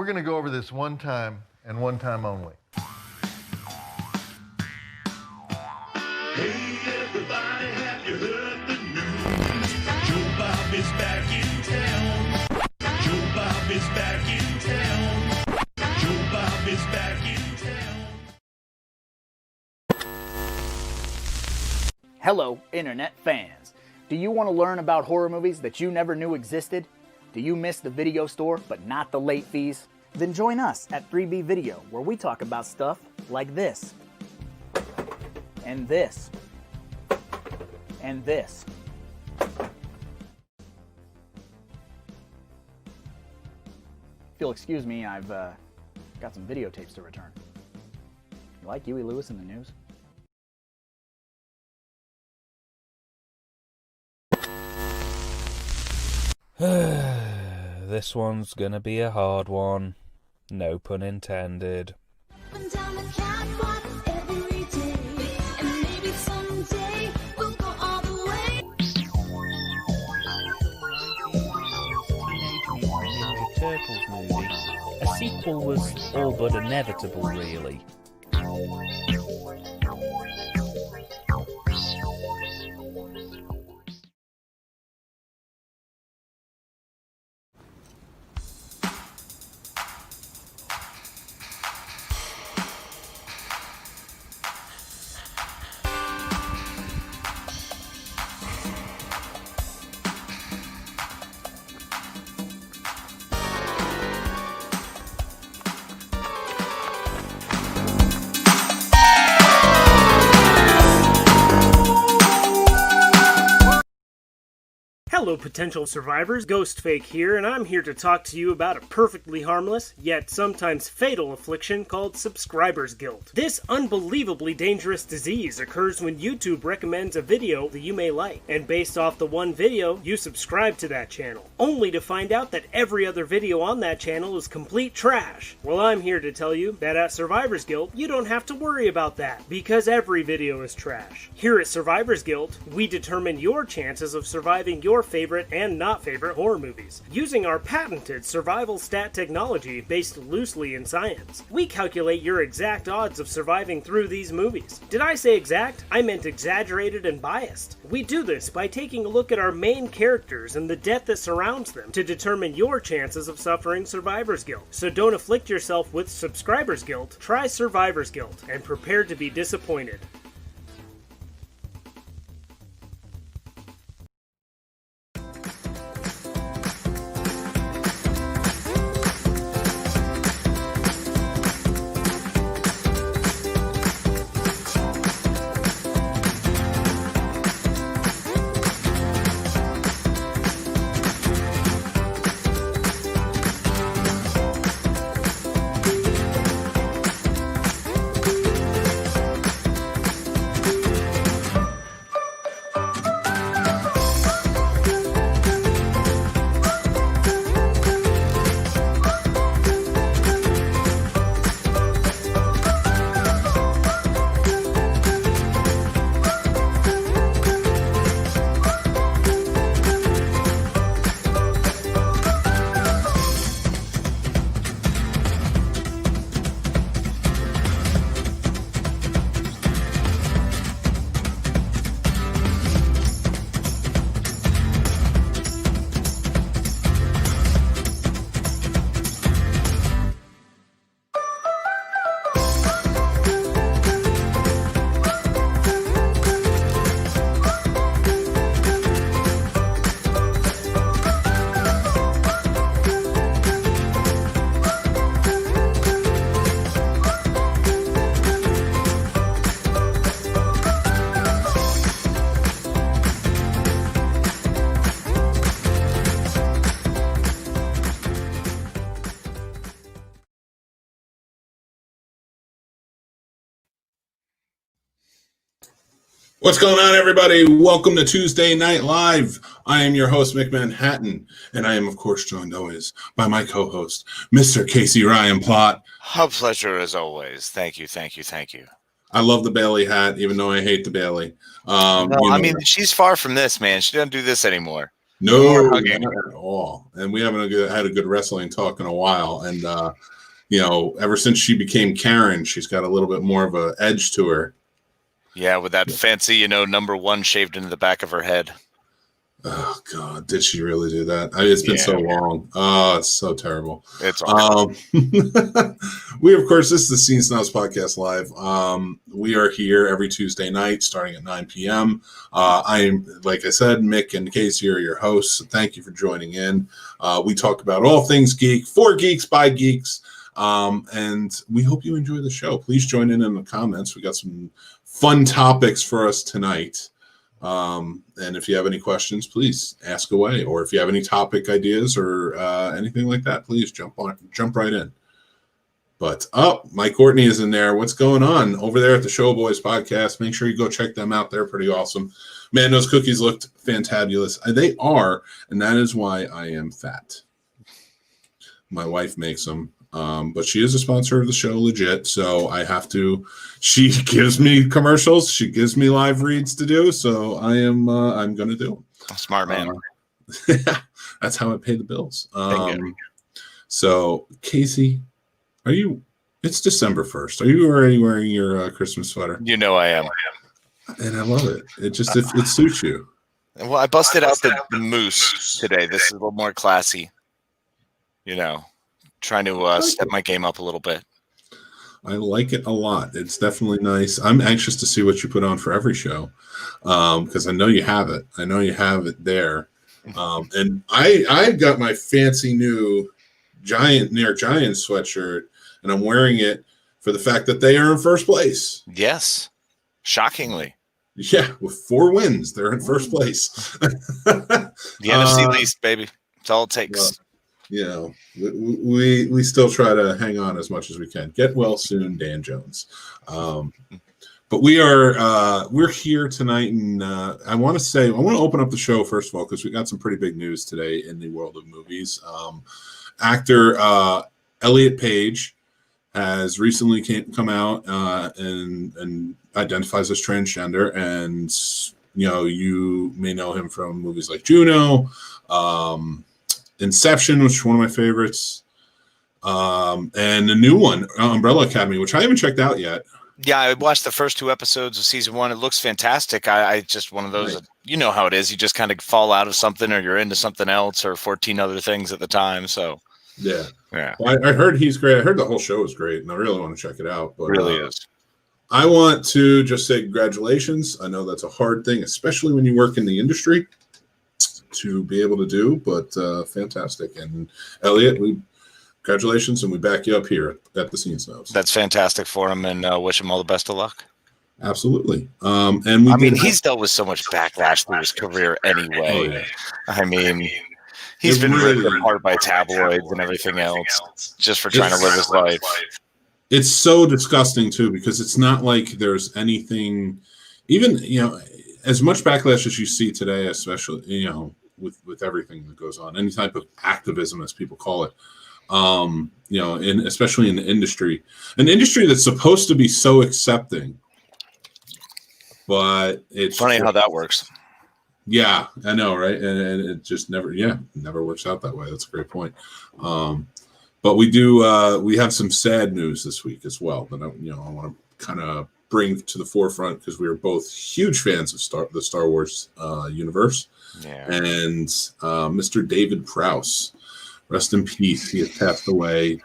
we're going to go over this one time and one time only. Hey everybody, have you heard the news? Joe Bob is back in town. Joe Bob is back in town. Joe Bob is back in town. Hello, internet fans. Do you want to learn about horror movies that you never knew existed? Do you miss the video store but not the late fees? Then join us at 3B Video, where we talk about stuff like this. And this. And this. If you'll excuse me, I've got some videotapes to return. You like Huey Lewis in the news? This one's gonna be a hard one. No pun intended. Down the catwalk every day, and maybe someday we'll go all the way. Teenage Mutant Ninja Turtles movie. A sequel was all but inevitable, really. Hello, potential survivors. Ghostfake here, and I'm here to talk to you about a perfectly harmless, yet sometimes fatal affliction called subscriber's guilt. This unbelievably dangerous disease occurs when YouTube recommends a video that you may like, and based off the one video, you subscribe to that channel, only to find out that every other video on that channel is complete trash. Well, I'm here to tell you that at Survivor's Guilt, you don't have to worry about that, because every video is trash. Here at Survivor's Guilt, we determine your chances of surviving your favorite and not favorite horror movies, using our patented survival stat technology based loosely in science. We calculate your exact odds of surviving through these movies. Did I say exact? I meant exaggerated and biased. We do this by taking a look at our main characters and the death that surrounds them to determine your chances of suffering survivor's guilt. So don't afflict yourself with subscriber's guilt, try survivor's guilt, and prepare to be disappointed. What's going on, everybody? Welcome to Tuesday Night Live. I am your host, Mick Manhattan, and I am, of course, joined always by my co-host, Mr. Casey Ryan Plott. A pleasure as always. Thank you. I love the Bailey hat, even though I hate the Bailey. I mean, she's far from this, man. She doesn't do this anymore. No, more hugging. not at all. And we haven't had a good wrestling talk in a while. And, ever since she became Karen, she's got a little bit more of an edge to her. Yeah, with that fancy, number 1 shaved into the back of her head. Oh, God, did she really do that? It's been so long. Oh, it's so terrible. It's awesome. We, of course, this is the Scene Snobs Podcast Live. We are here every Tuesday night starting at 9 p.m. I'm, like I said, Mick and Casey are your hosts. So thank you for joining in. We talk about all things geek, for geeks, by geeks. And we hope you enjoy the show. Please join in the comments. We got some fun topics for us tonight. And if you have any questions, please ask away. Or if you have any topic ideas or anything like that, please jump right in. But Mike Courtney is in there. What's going on over there at the Showboys podcast? Make sure you go check them out. They're pretty awesome. Man, those cookies looked fantabulous. They are, and that is why I am fat. My wife makes them. But she is a sponsor of the show, legit. So I have to. She gives me commercials. She gives me live reads to do. So I'm going to do them. Smart man. That's how I pay the bills. Thank you. So Casey, it's December 1st. Are you already wearing your Christmas sweater? I am. And I love it. It suits you. Well, I busted out the moose today. This is a little more classy. Trying to step my game up a little bit. I like it a lot. It's definitely nice. I'm anxious to see what you put on for every show because I know you have it. I know you have it there. And I've got my fancy new New York Giants sweatshirt, and I'm wearing it for the fact that they are in first place. Yes. Shockingly. Yeah, with 4 wins, they're in first place. The NFC least, baby. That's all it takes. We still try to hang on as much as we can. Get well soon, Dan Jones. But we're here tonight, and I want to open up the show first of all because we got some pretty big news today in the world of movies. Actor Elliot Page has recently come out and identifies as transgender, and you may know him from movies like Juno. Inception, which is one of my favorites, and the new one, Umbrella Academy, which I haven't checked out yet. Yeah, I watched the first 2 episodes of season 1. It looks fantastic. I just one of those, Right. You know how it is. You just kind of fall out of something, or you're into something else, or 14 other things at the time. So Yeah. Well, I heard he's great. I heard the whole show is great, and I really want to check it out. But it really is. I want to just say congratulations. I know that's a hard thing, especially when you work in the industry, to be able to do, but fantastic. And Elliot, congratulations, and we back you up here at the Scene Snobs. That's fantastic for him, and wish him all the best of luck. Absolutely. He's dealt with so much backlash through his career anyway. He's been ripped apart by tabloids and everything else just for trying to live his life. It's so disgusting too, because it's not like there's anything, even as much backlash as you see today, especially with everything that goes on, any type of activism, as people call it, especially in the industry, an industry that's supposed to be so accepting, but it's funny how that works. Yeah, I know, right? And it just never works out that way. That's a great point. But we have some sad news this week as well that I want to kind of bring to the forefront, because we are both huge fans of the Star Wars universe. Yeah. And Mr. David Prowse, rest in peace. He has passed away.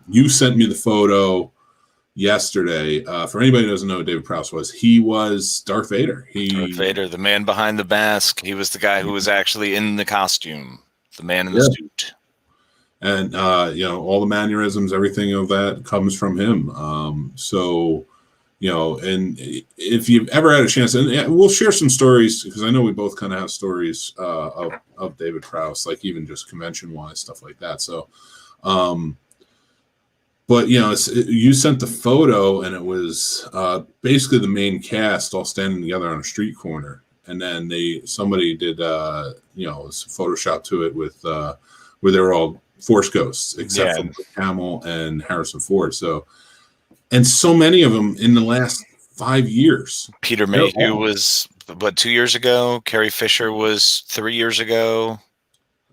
You sent me the photo yesterday. For anybody who doesn't know who David Prowse was, he was Darth Vader. Darth Vader, the man behind the mask. He was the guy who was actually in the costume, the man in the suit. And all the mannerisms, everything of that comes from him. And if you've ever had a chance, and we'll share some stories, because I know we both kind of have stories of David Prowse, like even just convention wise, stuff like that. So, but you sent the photo, and it was basically the main cast all standing together on a street corner, and then somebody did Photoshop to it with where they were all Force ghosts, except for Mark Hamill and Harrison Ford. And so many of them in the last 5 years. Peter Mayhew was what, 2 years ago. Carrie Fisher was 3 years ago.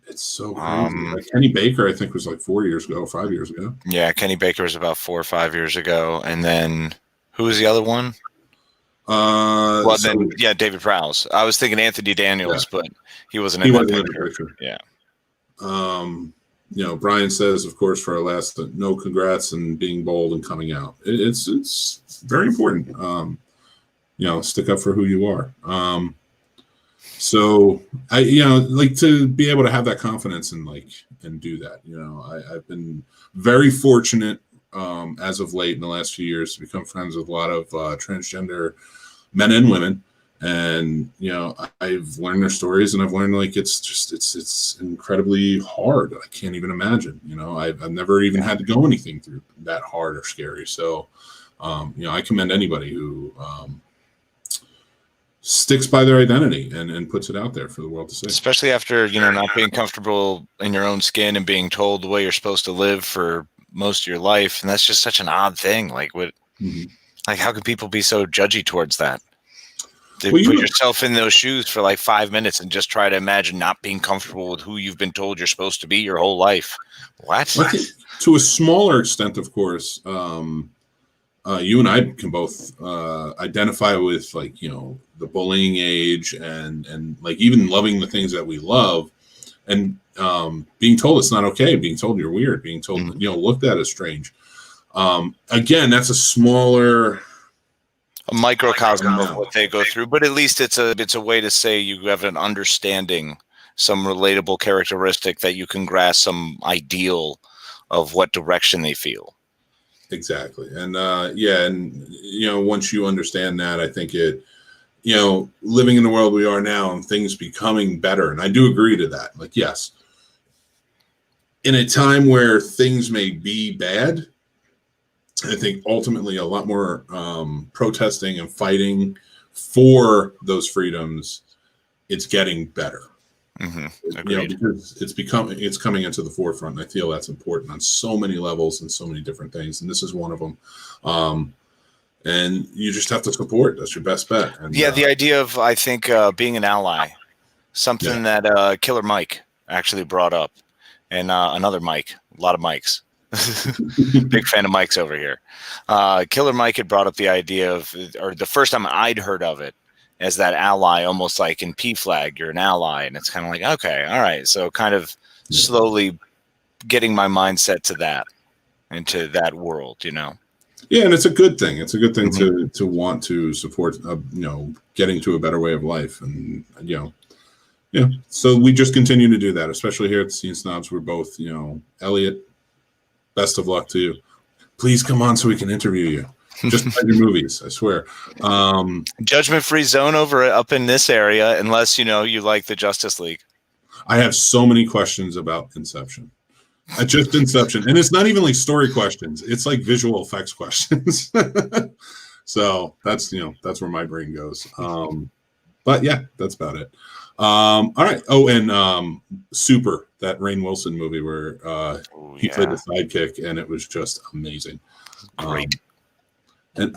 It's so crazy. Like Kenny Baker, I think, was like 4 years ago, 5 years ago. Yeah, Kenny Baker was about 4 or 5 years ago. And then who was the other one? David Prowse. I was thinking Anthony Daniels, but he wasn't in that picture. Yeah. Brian says, of course, for our last, no congrats and being bold and coming out. It's very important. Stick up for who you are. So I, like to be able to have that confidence and do that. I've been very fortunate as of late in the last few years to become friends with a lot of transgender men and women. And, I've learned their stories, and I've learned it's incredibly hard. I can't even imagine, I've never even had to go anything through that hard or scary. So, I commend anybody who sticks by their identity and puts it out there for the world to see. Especially after, not being comfortable in your own skin and being told the way you're supposed to live for most of your life. And that's just such an odd thing. Like how can people be so judgy towards that? To put yourself in those shoes for like 5 minutes and just try to imagine not being comfortable with who you've been told you're supposed to be your whole life. What? To a smaller extent, of course, you and I can both identify with the bullying age and like even loving the things that we love, and being told it's not okay, being told you're weird, being told looked at as strange. Again, that's a smaller microcosm of what they go through, but at least it's a way to say you have an understanding, some relatable characteristic that you can grasp some ideal of what direction they feel. Exactly. And once you understand that, I think it, living in the world we are now and things becoming better. And I do agree to that. Like, yes, in a time where things may be bad, I think ultimately a lot more protesting and fighting for those freedoms, it's getting better. Because it's coming into the forefront. And I feel that's important on so many levels and so many different things. And this is one of them. And you just have to support. That's your best bet. And, the idea of, I think, being an ally, something that Killer Mike actually brought up, and another Mike, a lot of Mikes. Big fan of Mike's over here. Killer Mike had brought up the idea of, or the first time I'd heard of it, as that ally, almost like in P-Flag, you're an ally. And it's kind of like, okay, all right. So kind of slowly getting my mindset to that, into that world, Yeah, and it's a good thing. It's a good thing to want to support, getting to a better way of life. And, so we just continue to do that, especially here at the Scene Snobs. We're both, Elliot, best of luck to you. Please come on so we can interview you. Just like your movies, I swear. Judgment-free zone up in this area, unless, you like the Justice League. I have so many questions about Inception. Just Inception. And it's not even like story questions. It's like visual effects questions. So that's where my brain goes. But yeah, that's about it. All right. Oh, and Super, that Rainn Wilson movie where he played the sidekick, and it was just amazing. Great.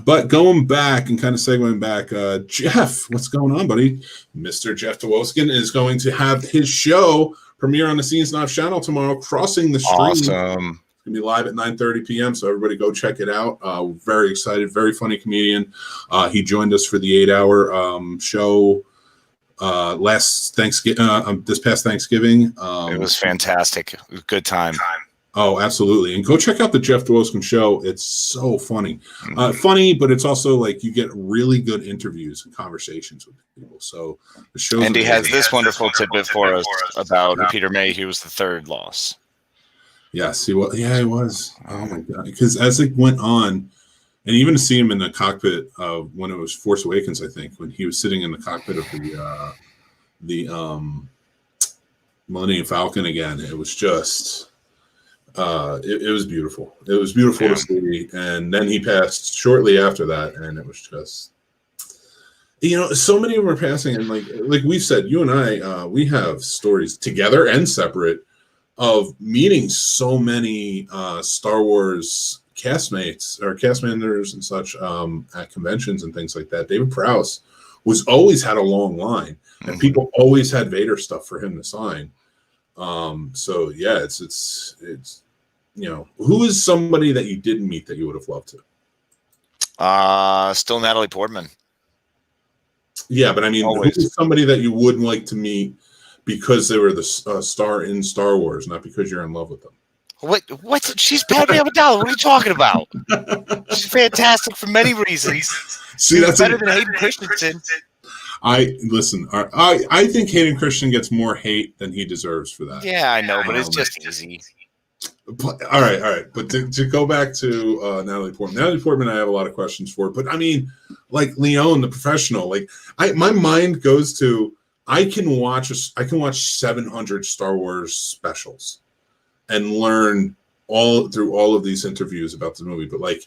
But going back and kind of segueing back, Jeff, what's going on, buddy? Mr. Jeff DeWoskin is going to have his show premiere on the Scene Snobs channel tomorrow, Crossing the Stream. Awesome. It's going to be live at 9:30 p.m., so everybody go check it out. Very excited, very funny comedian. He joined us for the 8-hour show this past Thanksgiving. It was fantastic. It was a good time. Oh, absolutely. And go check out the Jeff DeWoskin show. It's so funny. Funny, but it's also like you get really good interviews and conversations with people. So the show. And he has this wonderful tidbit for us about Peter Mayhew was the third loss. Yes, he was. Yeah, he was. Oh, my God. Because as it went on, and even to see him in the cockpit of when it was Force Awakens, I think, when he was sitting in the cockpit of the Millennium Falcon again, it was just... it was beautiful. It was beautiful to see. And then he passed shortly after that, and it was just, so many of them are passing. And like we said, you and I, we have stories together and separate of meeting so many Star Wars cast members and such at conventions and things like that. David Prowse was always had a long line, and Mhm. people always had Vader stuff for him to sign. So yeah, it's who is somebody that you didn't meet that you would have loved to? Still Natalie Portman. Yeah, but I mean, Always. who is somebody that you wouldn't like to meet because they were the star in Star Wars, not because you're in love with them? What? She's Padme Amidala. What are you talking about? She's fantastic for many reasons. See, that's better than Hayden Christensen. I think Hayden Christensen gets more hate than he deserves for that. Yeah, I know, but it's just easy. But, all right. But to go back to Natalie Portman, I have a lot of questions for. But I mean, like Leon, the professional, like my mind goes to I can watch 700 Star Wars specials and learn through all of these interviews about the movie. But like,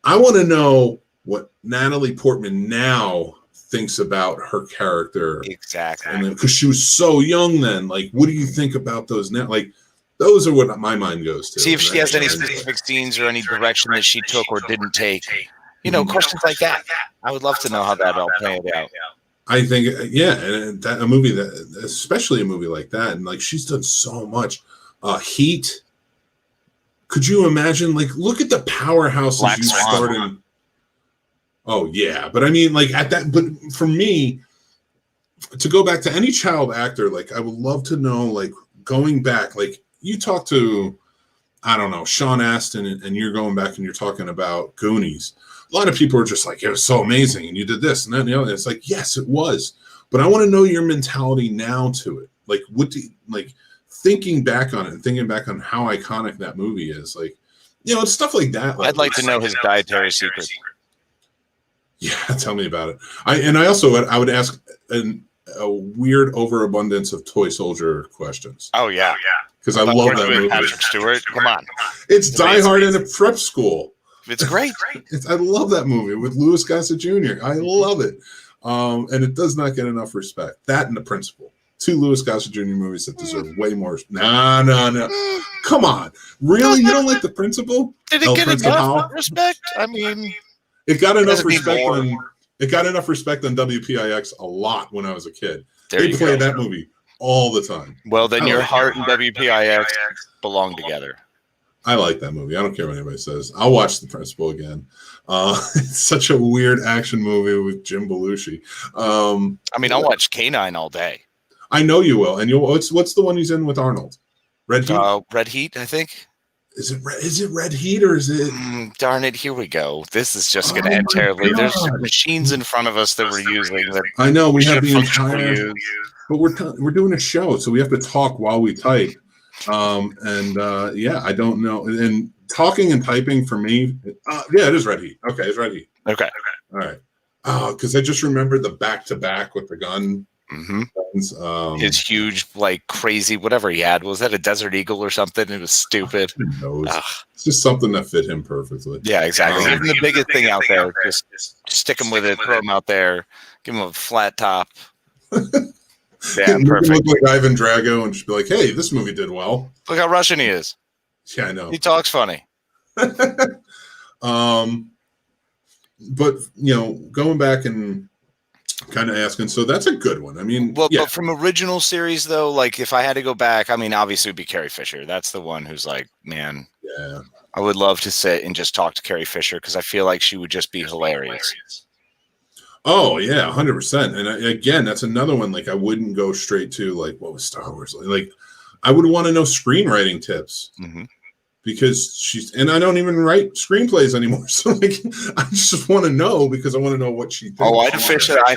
I want to know what Natalie Portman now thinks about her character. Exactly. Because she was so young then. Like, what do you think about those now? Like, those are what my mind goes to. See if she has any specific scenes or any direction that she took or didn't take. You know, questions like that. I would love to know how that all played out. I think, yeah, and a movie especially a movie like that, and like she's done so much. Heat. Could you imagine? Like, look at the powerhouses Black you Swan. started. Oh yeah, but I mean, like at that. But for me, to go back to any child actor, like I would love to know, like going back, like you talk to, I don't know, Sean Astin, and you're going back and you're talking about Goonies. A lot of people are just like, it was so amazing, and you did this and that and the other. It's like, yes, it was, but I want to know your mentality now to it. Like, what do you, like? Thinking back on it and thinking back on how iconic that movie is, like, you know, it's stuff like that. I'd like to know his dietary secret. Yeah, tell me about it. I would ask a weird overabundance of toy soldier questions Oh yeah, because I love that With movie. Patrick Stewart. Come on, It's Die Hard in a prep school. it's great. I love that movie with Louis Gossett Jr. I love it, and it does not get enough respect. That and The Principal. Two Louis Gossett Jr. movies that deserve way more. No. Come on. Really? You don't like The Principal? Did it El get Principal? enough respect? I mean, It got enough doesn't need respect more. on WPIX a lot when I was a kid. there They you played go. that movie all the time. Well, then I your like heart and WPIX belong together. I like that movie. I don't care what anybody says. I'll watch The Principal again. It's such a weird action movie with Jim Belushi. I mean, I'll watch K-9 all day. I know you will. And what's the one he's in with Arnold? Red Heat? Red Heat, I think. Is it Red Heat or is it? Darn it, here we go. This is just going to end terribly. There's God. machines in front of us that we're using that I know we have should the functionally entire, use. but we're doing a show, so we have to talk while we type. Yeah, I don't know. And talking and typing for me, yeah, it is Red Heat. Okay, it's Red Heat. Okay. All right. Because I just remembered the back-to-back with the gun. Mm-hmm. Guns. His huge, like, crazy, whatever he had. Was that a Desert Eagle or something? It was stupid. Who knows? Ugh. It's just something that fit him perfectly. Yeah, exactly. Um, Even the biggest thing out there, just stick him with it, throw him out there, give him a flat top. Yeah, You can perfect. look like Ivan Drago and just be like, "Hey, this movie did well." Look how Russian he is. Yeah, I know. He talks funny. But going back and kind of asking, so that's a good one. I mean, Well, yeah, but from original series though, like if I had to go back, I mean, obviously it would be Carrie Fisher. That's the one who's like, man, yeah. I would love to sit and just talk to Carrie Fisher because I feel like she would just be hilarious. Oh yeah, 100%. And again, that's another one. Like, I wouldn't go straight to like, what was Star Wars like? I would want to know screenwriting tips. Mm-hmm. Because and I don't even write screenplays anymore. So like, I just want to know because I want to know what she thinks. Oh, I'd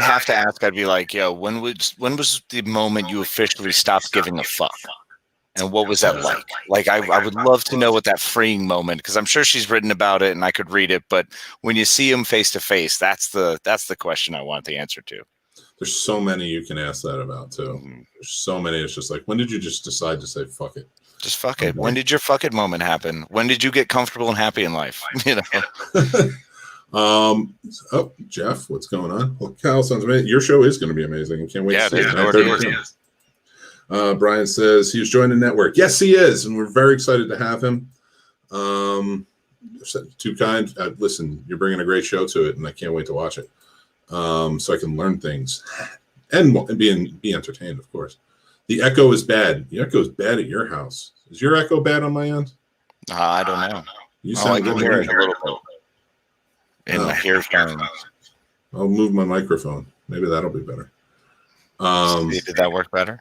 have to ask. I'd be like, yo, when was the moment you officially stopped giving a fuck? And what was that like? Like, I would love to know what that freeing moment, because I'm sure she's written about it and I could read it, but when you see him face to face, that's the question I want the answer to. There's so many you can ask that about too. There's so many. It's just like, when did you just decide to say fuck it? Just fuck it. When did your fuck it moment happen? When did you get comfortable and happy in life? You know. Oh, Jeff, what's going on? Well, Kyle, sounds amazing. Your show is going to be amazing. I can't wait Yeah, to see it it. is. Brian says he was joining the network. Yes, he is, and we're very excited to have him. Too kind. Listen, you're bringing a great show to it, and I can't wait to watch it. so I can learn things and be entertained, of course. The echo is bad. The echo is bad at your house. Is your echo bad on my end? I don't know. You I sound can hear it a little bit. And my hair's going. I'll move my microphone. Maybe that'll be better. Did that work better?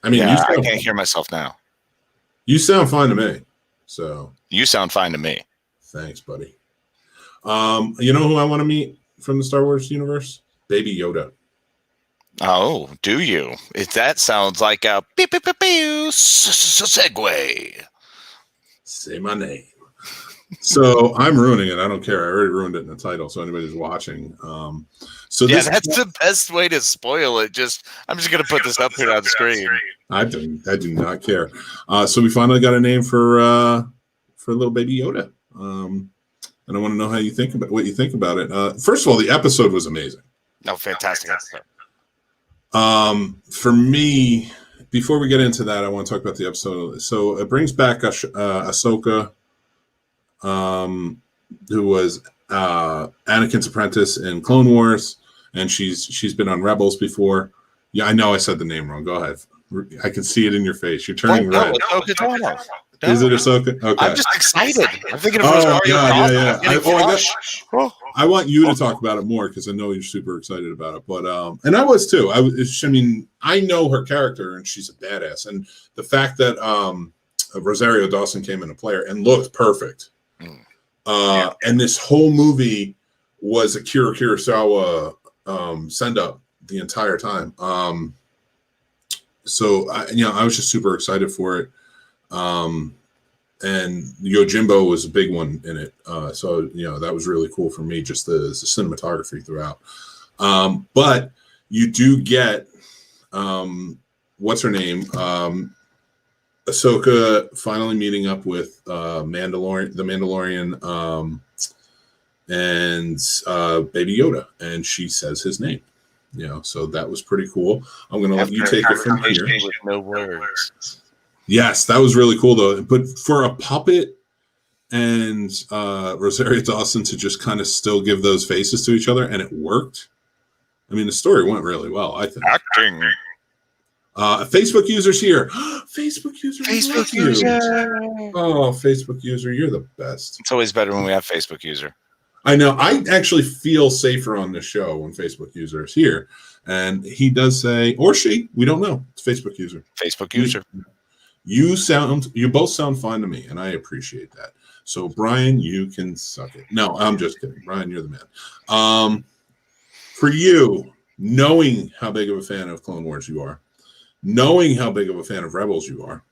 I mean, Yeah, I can't hear myself now. You sound fine to me. So You sound fine to me. thanks, buddy. You know who I want to meet from the Star Wars universe? Baby Yoda. Oh, do you? That sounds like a beep, beep, beep, beep, segue. Say my name. So I'm ruining it. I don't care. I already ruined it in the title. So anybody who's watching. So Yeah, this, that's the best way to spoil it. I'm just gonna put this up here on the screen. I do not care. So we finally got a name for little baby Yoda. And I want to know what you think about it. First of all, the episode was amazing. No, fantastic episode. For me, before we get into that, I want to talk about the episode. So it brings back Ahsoka, who was Anakin's apprentice in Clone Wars, and she's been on Rebels before. Yeah, I know I said the name wrong. Go ahead. I can see it in your face. You're turning red. Ahsoka Tano. Is it Ahsoka? Okay. I'm just excited. I'm thinking of Oh, Rosario God, Dawson. yeah. I'm getting flush. I want you to talk about it more because I know you're super excited about it. But and I was too. I mean, I know her character and she's a badass. And the fact that Rosario Dawson came into play and looked perfect. And this whole movie was a Kira Kurosawa send up the entire time. So I was just super excited for it. And Yojimbo was a big one in it. So that was really cool for me, just the cinematography throughout. But you do get what's her name? Ahsoka finally meeting up with the Mandalorian, and Baby Yoda, and she says his name. So that was pretty cool. I'm gonna let you take it from here. With no words. Yes, that was really cool though. But for a puppet and Rosario Dawson to just kind of still give those faces to each other, and it worked. I mean, the story went really well, I think. Acting. Facebook users here. Facebook user. Facebook love you. user. Oh, Facebook user, you're the best. It's always better when we have Facebook user. I know. I actually feel safer on the show when Facebook user is here. And he does say, or she, we don't know. It's Facebook user. Facebook user. You both sound fine to me, and I appreciate that. So, Brian, you can suck it. No, I'm just kidding. Brian, you're the man. For you, knowing how big of a fan of Clone Wars you are, knowing how big of a fan of Rebels you are,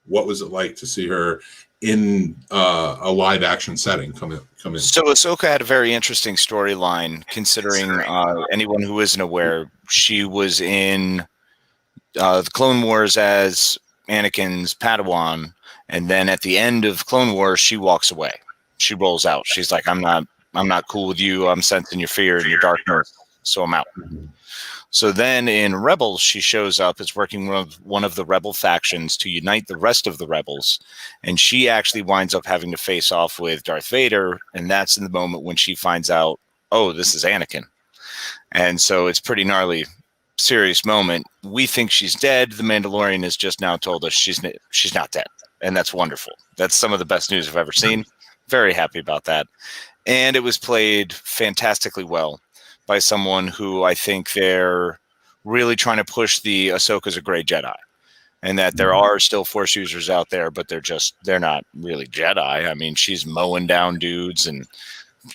what was it like to see her in a live action setting come in? So Ahsoka had a very interesting storyline, considering anyone who isn't aware, she was in the Clone Wars as Anakin's Padawan, and then at the end of Clone Wars, she walks away. She rolls out. She's like, I'm not cool with you. I'm sensing your fear and your darkness, so I'm out. So then in Rebels, she shows up as working with one of the rebel factions to unite the rest of the rebels. And she actually winds up having to face off with Darth Vader. And that's in the moment when she finds out, oh, this is Anakin. And so it's pretty gnarly, serious moment. We think she's dead. The Mandalorian has just now told us she's not dead. And that's wonderful. That's some of the best news I've ever seen. Very happy about that. And it was played fantastically well by someone who I think they're really trying to push the Ahsoka's a great Jedi, and that there are still Force users out there, but they're not really Jedi. I mean, she's mowing down dudes and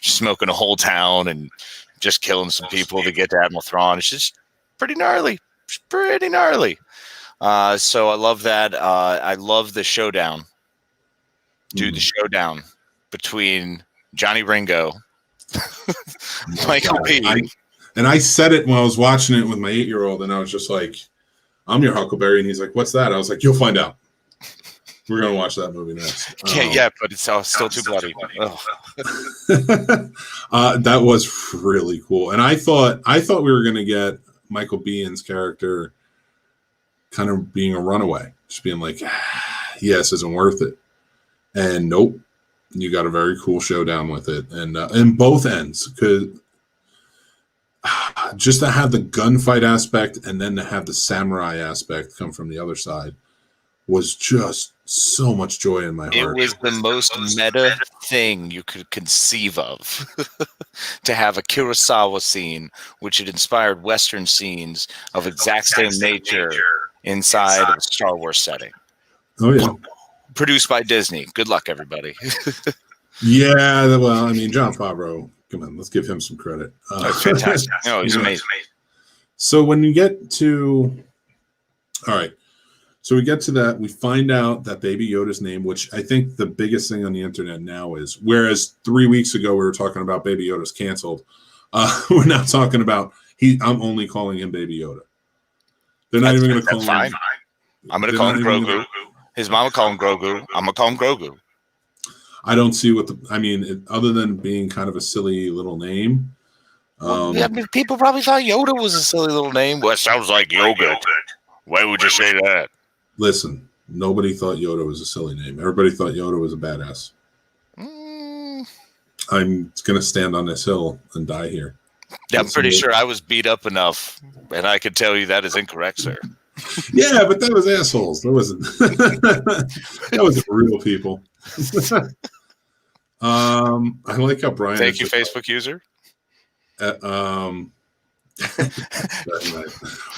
smoking a whole town and just killing some people to get to Admiral Thrawn. It's just pretty gnarly. It's pretty gnarly. So I love that. I love the showdown. Dude, the showdown between Johnny Ringo, Michael B. And I said it when I was watching it with my 8-year-old, and I was just like, I'm your Huckleberry. And he's like, what's that? I was like, you'll find out. We're going to watch that movie next. Yeah, but it's still too bloody. That was really cool. And I thought we were going to get Michael Bihn's character kind of being a runaway, just being like, yes, isn't worth it. And nope. You got a very cool showdown with it, and in both ends, because just to have the gunfight aspect and then to have the samurai aspect come from the other side was just so much joy in my It heart. was the most meta thing you could conceive of. To have a Kurosawa scene, which had inspired Western scenes of exact same nature inside of a Star Wars setting. Oh yeah. Produced by Disney. Good luck, everybody. Yeah, well, I mean, John Favreau, come on, let's give him some credit. That's fantastic. No, he's amazing. So when you get to, all right, so we get to that, we find out that Baby Yoda's name, which I think the biggest thing on the internet now is, whereas 3 weeks ago we were talking about Baby Yoda's canceled, we're now talking about I'm only calling him Baby Yoda. They're not even going to call him. Fine. I'm going to call him Grogu. His mom will call him Grogu. I'm going to call him Grogu. I don't see other than being kind of a silly little name. Yeah, I mean, people probably thought Yoda was a silly little name. Well, it sounds like yogurt. Why would you say that? Listen, nobody thought Yoda was a silly name. Everybody thought Yoda was a badass. I'm going to stand on this hill and die here. Yeah, I'm pretty sure I was beat up enough, and I can tell you that is incorrect, sir. Yeah, but that was assholes. That wasn't. That was real people. I like how Brian. Thank you, Facebook user.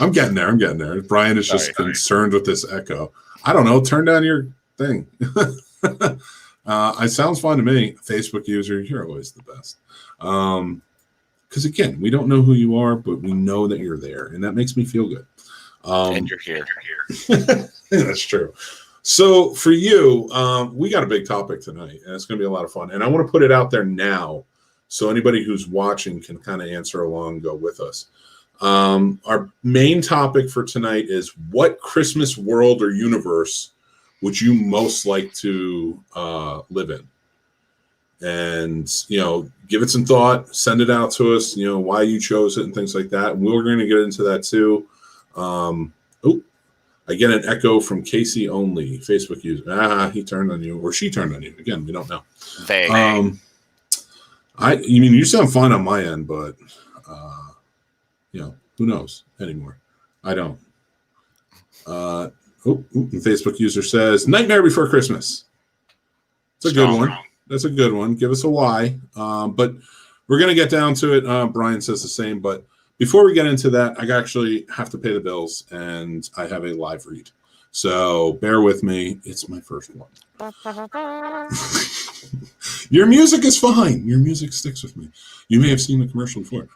I'm getting there. Brian is just concerned with this echo. I don't know. Turn down your thing. It sounds fun to me. Facebook user, you're always the best. Because again, we don't know who you are, but we know that you're there, and that makes me feel good. And you're here. That's true. So for you, we got a big topic tonight, and it's going to be a lot of fun. And I want to put it out there now, so anybody who's watching can kind of answer along and go with us. Our main topic for tonight is, what Christmas world or universe would you most like to live in? And, give it some thought, send it out to us, why you chose it and things like that. And we're going to get into that too. I get an echo from Casey only, Facebook user. He turned on you, or she turned on you. Again, we don't know. You sound fine on my end, but who knows anymore? I don't. The Facebook user says Nightmare Before Christmas. It's a good one. That's a good one. Give us a why. But we're going to get down to it. Brian says the same. But before we get into that, I actually have to pay the bills, and I have a live read. So bear with me. It's my first one. Your music is fine. Your music sticks with me. You may have seen the commercial before.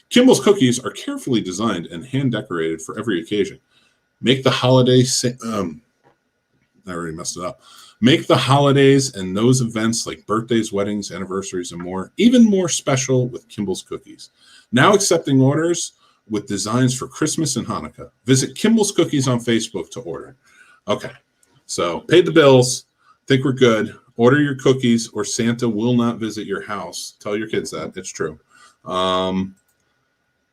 Kimball's cookies are carefully designed and hand decorated for every occasion. Make the holidays. I already messed it up. Make the holidays and those events like birthdays, weddings, anniversaries, and more even more special with Kimball's cookies. Now accepting orders with designs for Christmas and Hanukkah. Visit Kimball's Cookies on Facebook to order. Okay, so paid the bills. Think we're good. Order your cookies or Santa will not visit your house. Tell your kids that. It's true.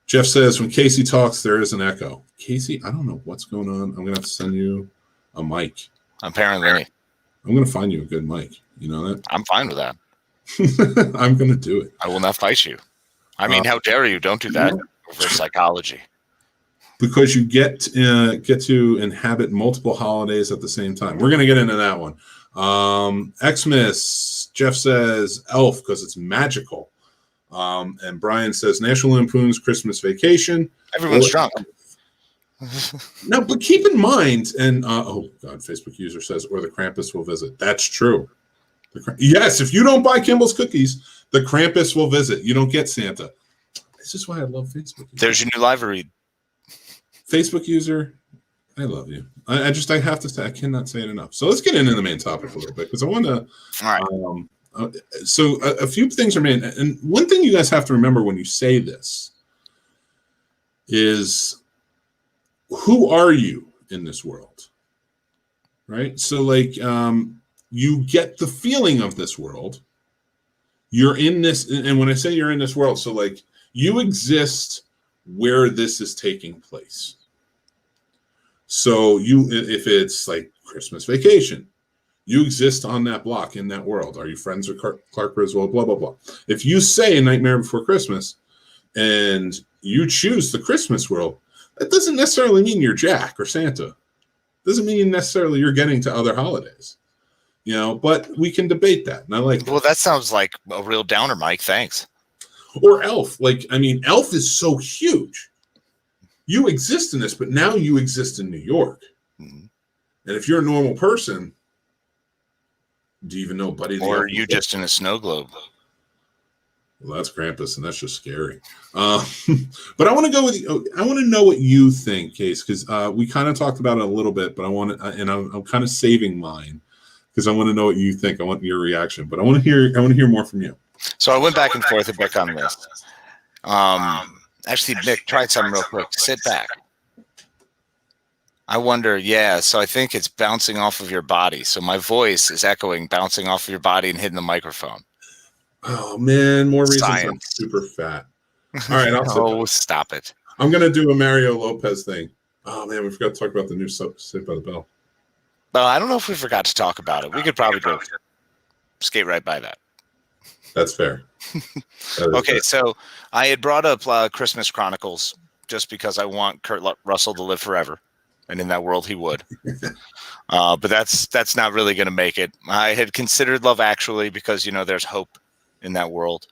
Jeff says, when Casey talks, there is an echo. Casey, I don't know what's going on. I'm going to have to send you a mic. Apparently. I'm going to find you a good mic. You know that? I'm fine with that. I'm going to do it. I will not fight you. I mean, how dare you? Don't do that. Reverse psychology. Because you get to inhabit multiple holidays at the same time. We're going to get into that one. Xmas, Jeff says Elf because it's magical. And Brian says National Lampoon's Christmas Vacation. Everyone's drunk. No, but keep in mind, and Facebook user says, or the Krampus will visit. That's true. Yes, if you don't buy Kimball's cookies, the Krampus will visit. You don't get Santa. This is why I love Facebook. There's your new live read. Facebook user, I love you. I have to say, I cannot say it enough. So let's get into the main topic a little bit because I want to. All right. So a few things are made, and one thing you guys have to remember when you say this is, who are you in this world? Right? So like you get the feeling of this world. You're in this, and when I say you're in this world, so like you exist where this is taking place. So if it's like Christmas Vacation, you exist on that block in that world. Are you friends with Clark Griswold? Blah, blah, blah. If you say Nightmare Before Christmas, and you choose the Christmas world, that doesn't necessarily mean you're Jack or Santa. Doesn't mean necessarily you're getting to other holidays. But we can debate that, and I like that. Well, that sounds like a real downer, Mike. Thanks. Or Elf. Elf is so huge. You exist in this, but now you exist in New York. Mhm. And if you're a normal person, do you even know Buddy the Or Elf are you exists? just in a snow globe? Well, that's Krampus, and that's just scary. But I want to go with you. I want to know what you think, Case, because we kind of talked about it a little bit, but I'm kind of saving mine because I want to know what you think. I want your reaction, but I want to hear more from you. So I went back and forth a bit on this. Actually, Nick, try something real quick. Sit back. I wonder, so I think it's bouncing off of your body. So my voice is echoing, bouncing off of your body and hitting the microphone. Oh man, more reasons I'm Science. super fat. All right, I'll sit Oh, back. stop it. I'm gonna do a Mario Lopez thing. Oh man, we forgot to talk about the new Saved by the Bell. I don't know if we forgot to talk about it. We could probably go skate right by that. That's fair. That is Okay, fair. so I had brought up Christmas Chronicles just because I want Kurt Russell to live forever, and in that world he would. But that's not really going to make it. I had considered Love Actually because there's hope in that world.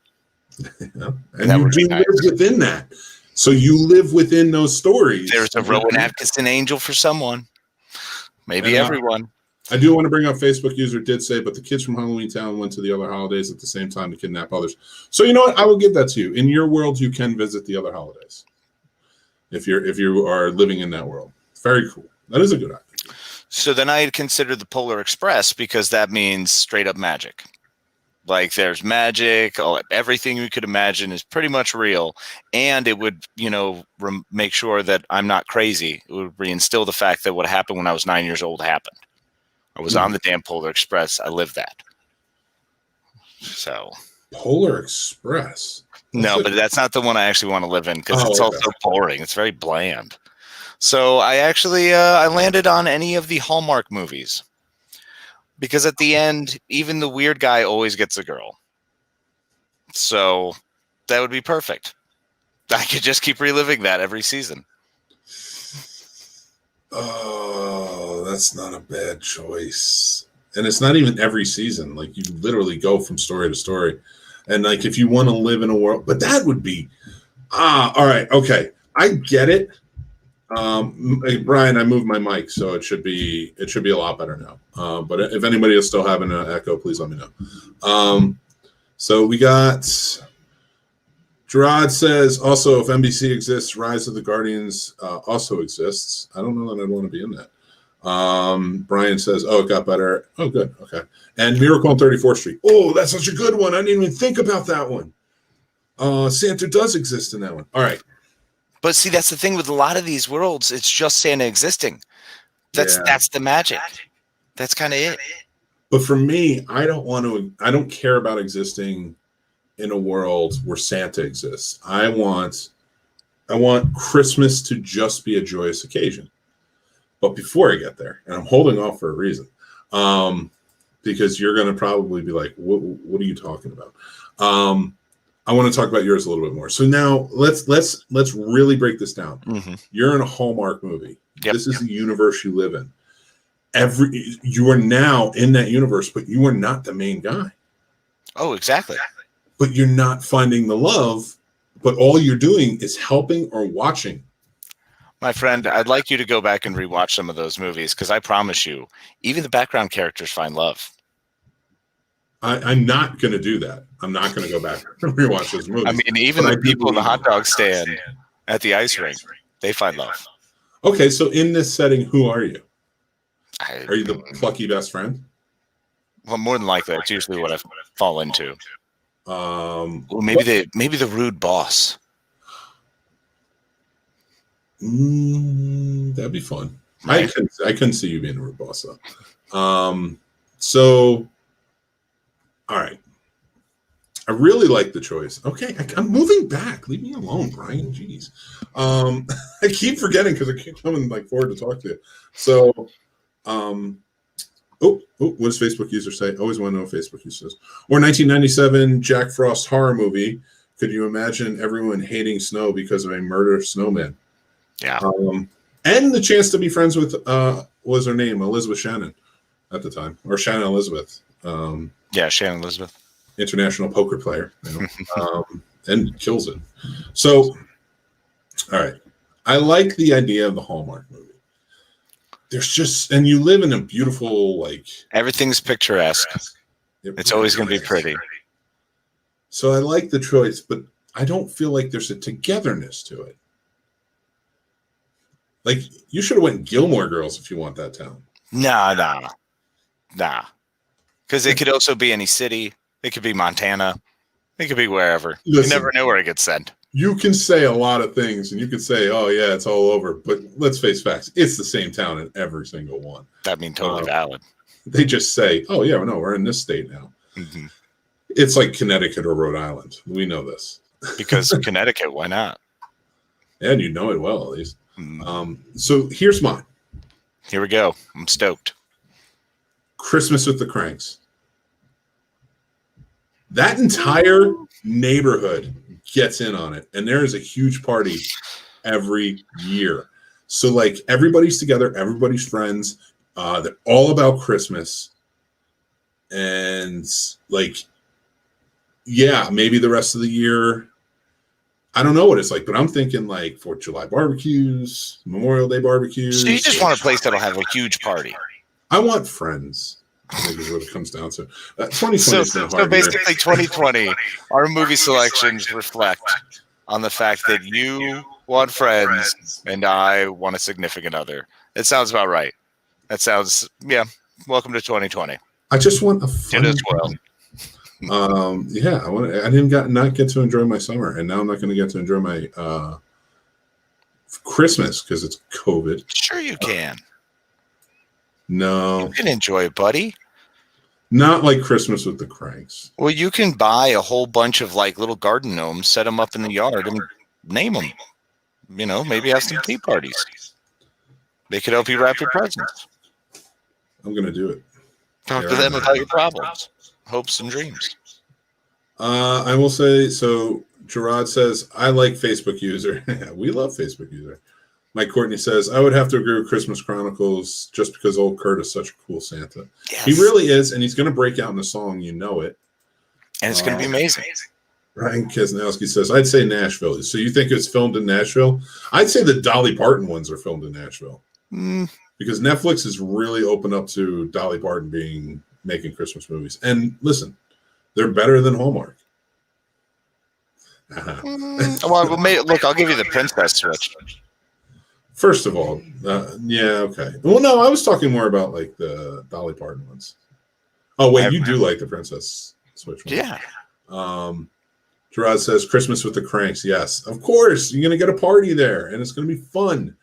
Yeah. That And would you be do nice. live within that. So you live within those stories. There's a Rowan Atkinson angel for someone, maybe And, everyone. I do want to bring up Facebook user did say, but the kids from Halloween Town went to the other holidays at the same time to kidnap others. So you know what? I will give that to you. In your world, you can visit the other holidays if you are living in that world. Very cool. That is a good idea. So then I had considered the Polar Express because that means straight up magic. Like there's magic, everything you could imagine is pretty much real, and it would, make sure that I'm not crazy. It would reinstill the fact that what happened when I was 9 years old happened. I was on the damn Polar Express. I lived that. So Polar Express. no, but that's not the one I actually want to live in because it's okay. also boring. It's very bland. So I actually I landed on any of the Hallmark movies. Because at the end, even the weird guy always gets a girl. So that would be perfect. I could just keep reliving that every season. Oh, that's not a bad choice. And it's not even every season. Like you literally go from story to story. And like if you want to live in a world, but that would be all right, okay. I get it. Hey, Brian, I moved my mic, so it should be a lot better now. But if anybody is still having an echo, please let me know. So we got Gerard says also if NBC exists, Rise of the Guardians also exists. I don't know that I'd want to be in that. Brian says, oh, it got better. Oh, good. Okay. And Miracle on 34th Street. Oh, that's such a good one. I didn't even think about that one. Santa does exist in that one. All right. But see, that's the thing with a lot of these worlds. It's just Santa existing. That's the magic. That's kind of it. But for me, I don't care about existing in a world where Santa exists. I want Christmas to just be a joyous occasion. But before I get there, and I'm holding off for a reason, because you're going to probably be like, what are you talking about? I want to talk about yours a little bit more. So now let's really break this down. Mm-hmm. You're in a Hallmark movie. Yep. This is the universe you live in. You are now in that universe, but you are not the main guy. Oh, exactly. But you're not finding the love, but all you're doing is helping or watching. My friend, I'd like you to go back and rewatch some of those movies because I promise you, even the background characters find love. I'm not going to do that. I'm not going to go back and rewatch those movies. I mean, even But I the do people in the believe hot dog stand at the ice rink, they find love. Okay, so in this setting, who are you? I- Are you the plucky best friend? Well, more than likely, that's usually what I fall into. Or maybe the rude boss. That'd be fun. Right. I couldn't see you being a rude boss though. So, all right. I really like the choice. Okay, I'm moving back. Leave me alone, Brian. Jeez. I keep forgetting because I keep coming forward to talk to you. So, what does Facebook user say? Always want to know what Facebook user says. Or 1997 Jack Frost horror movie Could you imagine everyone hating snow because of a murder snowman? Yeah. And the chance to be friends with, what was her name? Elizabeth Shannon at the time. Or Shannon Elizabeth. Yeah, Shannon Elizabeth. International poker player. And kills it. So, all right. I like the idea of the Hallmark movie. There's just, and you live in a beautiful, like... Everything's picturesque. It's always going to be pretty. So I like the choice, but I don't feel like there's a togetherness to it. Like, you should have went Gilmore Girls if you want that town. Nah. Because it could also be any city. It could be Montana. It could be wherever. Listen, you never know where it gets sent. You can say a lot of things, and you can say, oh, yeah, it's all over. But let's face facts. It's the same town in every single one. That means totally valid. They just say, oh, yeah, no, we're in this state now. Mm-hmm. It's like Connecticut or Rhode Island. We know this. Because Connecticut, why not? And you know it well, at least. So here's mine. Here we go. I'm stoked. Christmas with the Cranks. That entire neighborhood gets in on it. And there is a huge party every year. So, like, everybody's together. Everybody's friends. They're all about Christmas. And, like, yeah, maybe the rest of the year, I don't know what it's like, but I'm thinking like 4th of July barbecues, Memorial Day barbecues. So you just want a place that'll have a huge party. I want friends. I think is what it comes down to. 2020 so basically 2020, our movie selections reflect on the fact that you want friends and I want a significant other. It sounds about right. That sounds, yeah, welcome to 2020. I just want a fun it as well. Yeah, I didn't not get to enjoy my summer, and now I'm not going to get to enjoy my Christmas because it's COVID. Sure, you can. No, you can enjoy it, buddy. Not like Christmas with the Cranks. Well, you can buy a whole bunch of like little garden gnomes, set them up in the yard, and name them. You know, maybe have some tea parties. They could help you wrap your presents. I'm going to do it. Talk to them about your problems. Hopes and dreams. I will say, so Gerard says, I like Facebook user. We love Facebook user. Mike Courtney says, I would have to agree with Christmas Chronicles just because old Kurt is such a cool Santa. Yes. He really is, and he's going to break out in the song, you know it. And it's going to be amazing. Ryan Kesnowski says, I'd say Nashville. So you think it's filmed in Nashville? I'd say the Dolly Parton ones are filmed in Nashville. Because Netflix is really open up to Dolly Parton making Christmas movies. And listen, they're better than Hallmark. Well, look, I'll give you the princess switch. First of all, yeah, okay. Well, no, I was talking more about like the Dolly Parton ones. Oh, wait, you do like the princess switch ones. Yeah. Gerard says, Christmas with the Cranks. Yes, of course. You're going to get a party there, and it's going to be fun.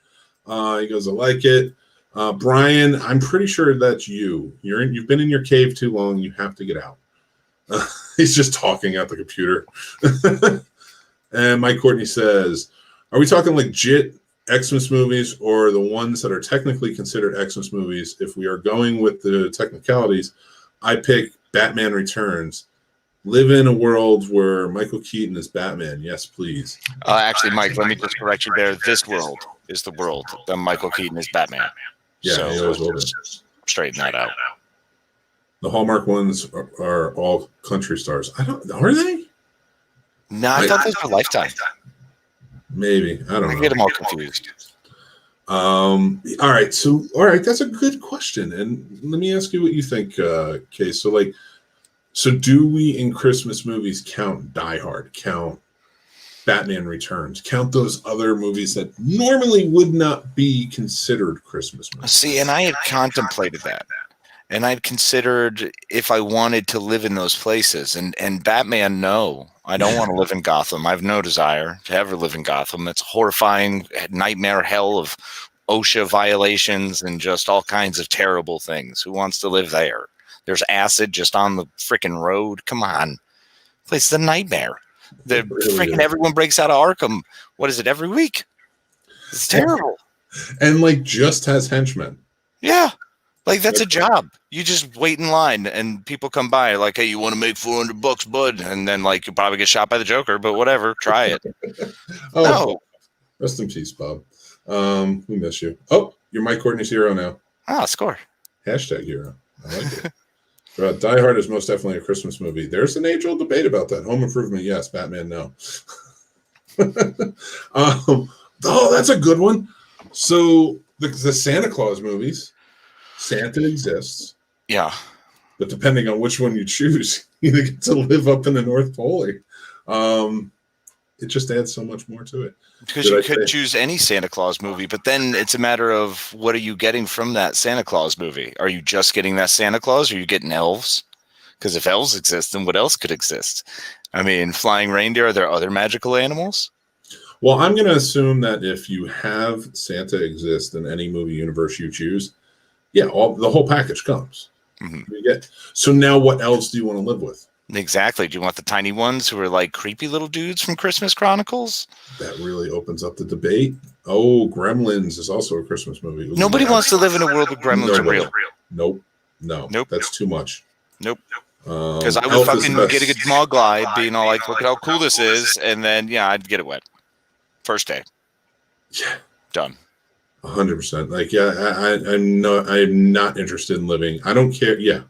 He goes, I like it. Brian, I'm pretty sure that's you. You've been in your cave too long. You have to get out. He's just talking at the computer. And Mike Courtney says, are we talking legit Xmas movies or the ones that are technically considered Xmas movies? If we are going with the technicalities, I pick Batman Returns. Live in a world where Michael Keaton is Batman. Yes, please. Actually, Mike, let me just correct you there. This world is the world that Michael Keaton is Batman. Yeah, so he always will be. Straighten that out. The Hallmark ones are all country stars. Are they? No, I thought those were Lifetime. Maybe. I don't know. I get them all confused. All right. That's a good question. And let me ask you what you think, Kay. So do we in Christmas movies count Die Hard, count Batman Returns, count those other movies that normally would not be considered Christmas movies? See, and I had contemplated that. And I'd considered if I wanted to live in those places. And Batman, no. I don't want to live in Gotham. I have no desire to ever live in Gotham. It's a horrifying nightmare hell of OSHA violations and just all kinds of terrible things. Who wants to live there? There's acid just on the freaking road. Come on. Place is a nightmare. Freaking everyone breaks out of Arkham. What is it, every week? It's terrible. And just has henchmen. Yeah. Like, that's a job. You just wait in line and people come by like, hey, you want to make $400, bud? And then like, you'll probably get shot by the Joker, but whatever, try it. Oh, No. rest in peace, Bob. We miss you. Oh, you're Mike Courtney's hero now. Ah, score. Hashtag hero. I like it. Die Hard is most definitely a Christmas movie. There's an age-old debate about that. Home Improvement, yes. Batman, no. Oh, that's a good one. So the Santa Claus movies, Santa exists, Yeah. but depending on which one you choose, you either get to live up in the North Pole. It just adds so much more to it. Because you could choose any Santa Claus movie, but then it's a matter of what are you getting from that Santa Claus movie? Are you just getting that Santa Claus, or are you getting elves? Because if elves exist, then what else could exist? I mean, flying reindeer, are there other magical animals? Well, I'm going to assume that if you have Santa exist in any movie universe you choose, yeah, the whole package comes. Mm-hmm. You get. So now what else do you want to live with? Exactly. Do you want the tiny ones who are like creepy little dudes from Christmas Chronicles? That really opens up the debate. Oh, Gremlins is also a Christmas movie. Nobody wants to live in a world where gremlins are real. Nope. No. Nope. That's too much. Nope. Because I would Elf is fucking the get a best. good mug glide, being all like, look at how cool this is, and then yeah, I'd get it wet. First day. Yeah. Done. 100%. Like, yeah, I'm not interested in living. I don't care. Yeah.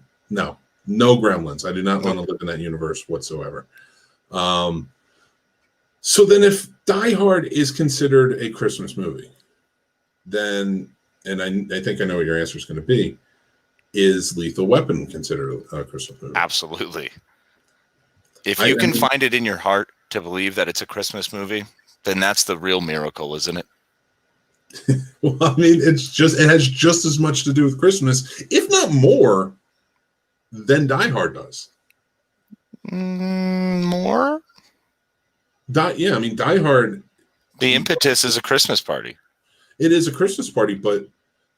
No Gremlins. I do not want to live in that universe whatsoever. So then if Die Hard is considered a Christmas movie, then, and I think I know what your answer is going to be, is Lethal Weapon considered a Christmas movie? Absolutely. If you can find it in your heart to believe that it's a Christmas movie, then that's the real miracle, isn't it? Well, I mean, it has just as much to do with Christmas, if not more, than Die Hard does. More? Yeah, I mean, Die Hard. The impetus is a Christmas party. It is a Christmas party, but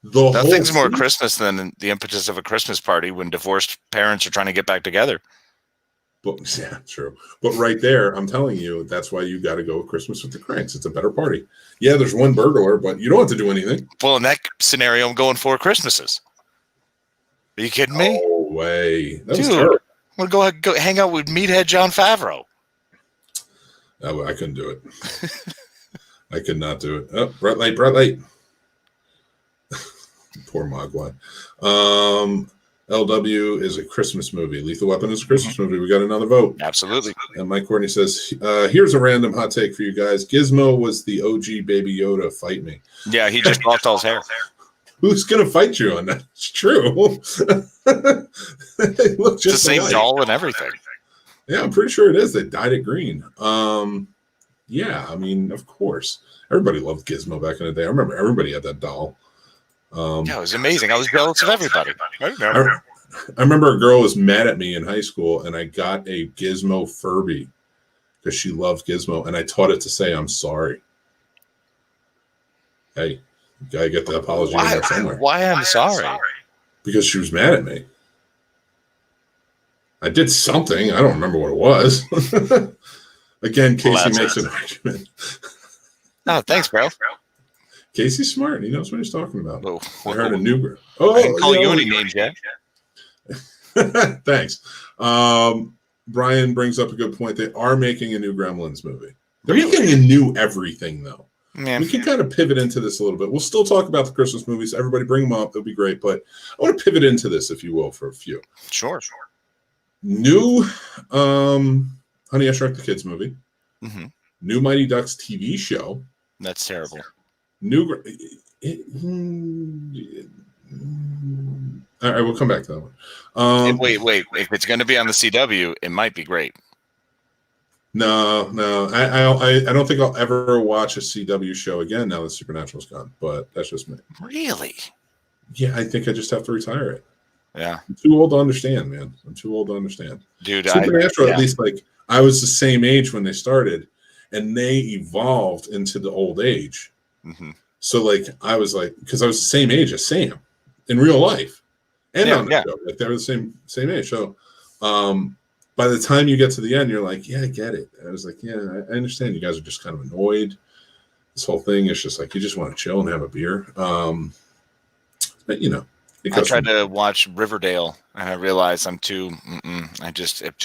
nothing's more Christmas than the impetus of a Christmas party when divorced parents are trying to get back together. But yeah, true. But right there, I'm telling you, that's why you got to go with Christmas with the Cranks. It's a better party. Yeah, there's one burglar, but you don't have to do anything. Well, in that scenario, I'm going 4 Christmases. Are you kidding me? No way. That was Dude, terrible. I'm going to go hang out with meathead Jon Favreau. I couldn't do it. I could not do it. Oh, Brett Light. Poor Mogwai. LW is a Christmas movie. Lethal Weapon is a Christmas movie. We got another vote. Absolutely. And Mike Courtney says, here's a random hot take for you guys. Gizmo was the OG Baby Yoda. Fight me. Yeah, he just lost all his hair. Who's going to fight you on that? It's true. They look It's the just same alike. doll and everything. Yeah, I'm pretty sure it is. They dyed it green. Yeah, I mean, of course. Everybody loved Gizmo back in the day. I remember everybody had that doll. Yeah, it was amazing. I was jealous of everybody. I remember a girl was mad at me in high school, and I got a Gizmo Furby because she loved Gizmo, and I taught it to say, I'm sorry. Hey, you gotta get the apology in there somewhere. Why I'm sorry? Because she was mad at me. I did something. I don't remember what it was. Again, Casey makes an argument. No, thanks, bro. Casey's smart. He knows what he's talking about. Whoa. I heard a new girl. I didn't call you any names yet. Thanks. Brian brings up a good point. They are making a new Gremlins movie. They're making a new everything, though. Yeah. We can kind of pivot into this a little bit. We'll still talk about the Christmas movies. Everybody bring them up. It'll be great. But I want to pivot into this, if you will, for a few. Sure. New Honey, I Shrunk the Kids movie. Mm-hmm. New Mighty Ducks TV show. That's terrible. New. All right, we'll come back to that one. Wait. If it's going to be on the CW, it might be great. No. I don't think I'll ever watch a CW show again now that Supernatural's gone. But that's just me. Really? Yeah, I think I just have to retire it. Yeah. I'm too old to understand, man. I'm too old to understand. Dude, Supernatural, at least, like, I was the same age when they started, and they evolved into the old age. Mm-hmm. So, like, I was like, because I was the same age as Sam in real life, and on the show, like, they were the same age. So, by the time you get to the end, you're like, yeah, I get it. I was like, yeah, I understand. You guys are just kind of annoyed. This whole thing is just like you just want to chill and have a beer. But you know, I tried to watch Riverdale, and I realized I'm too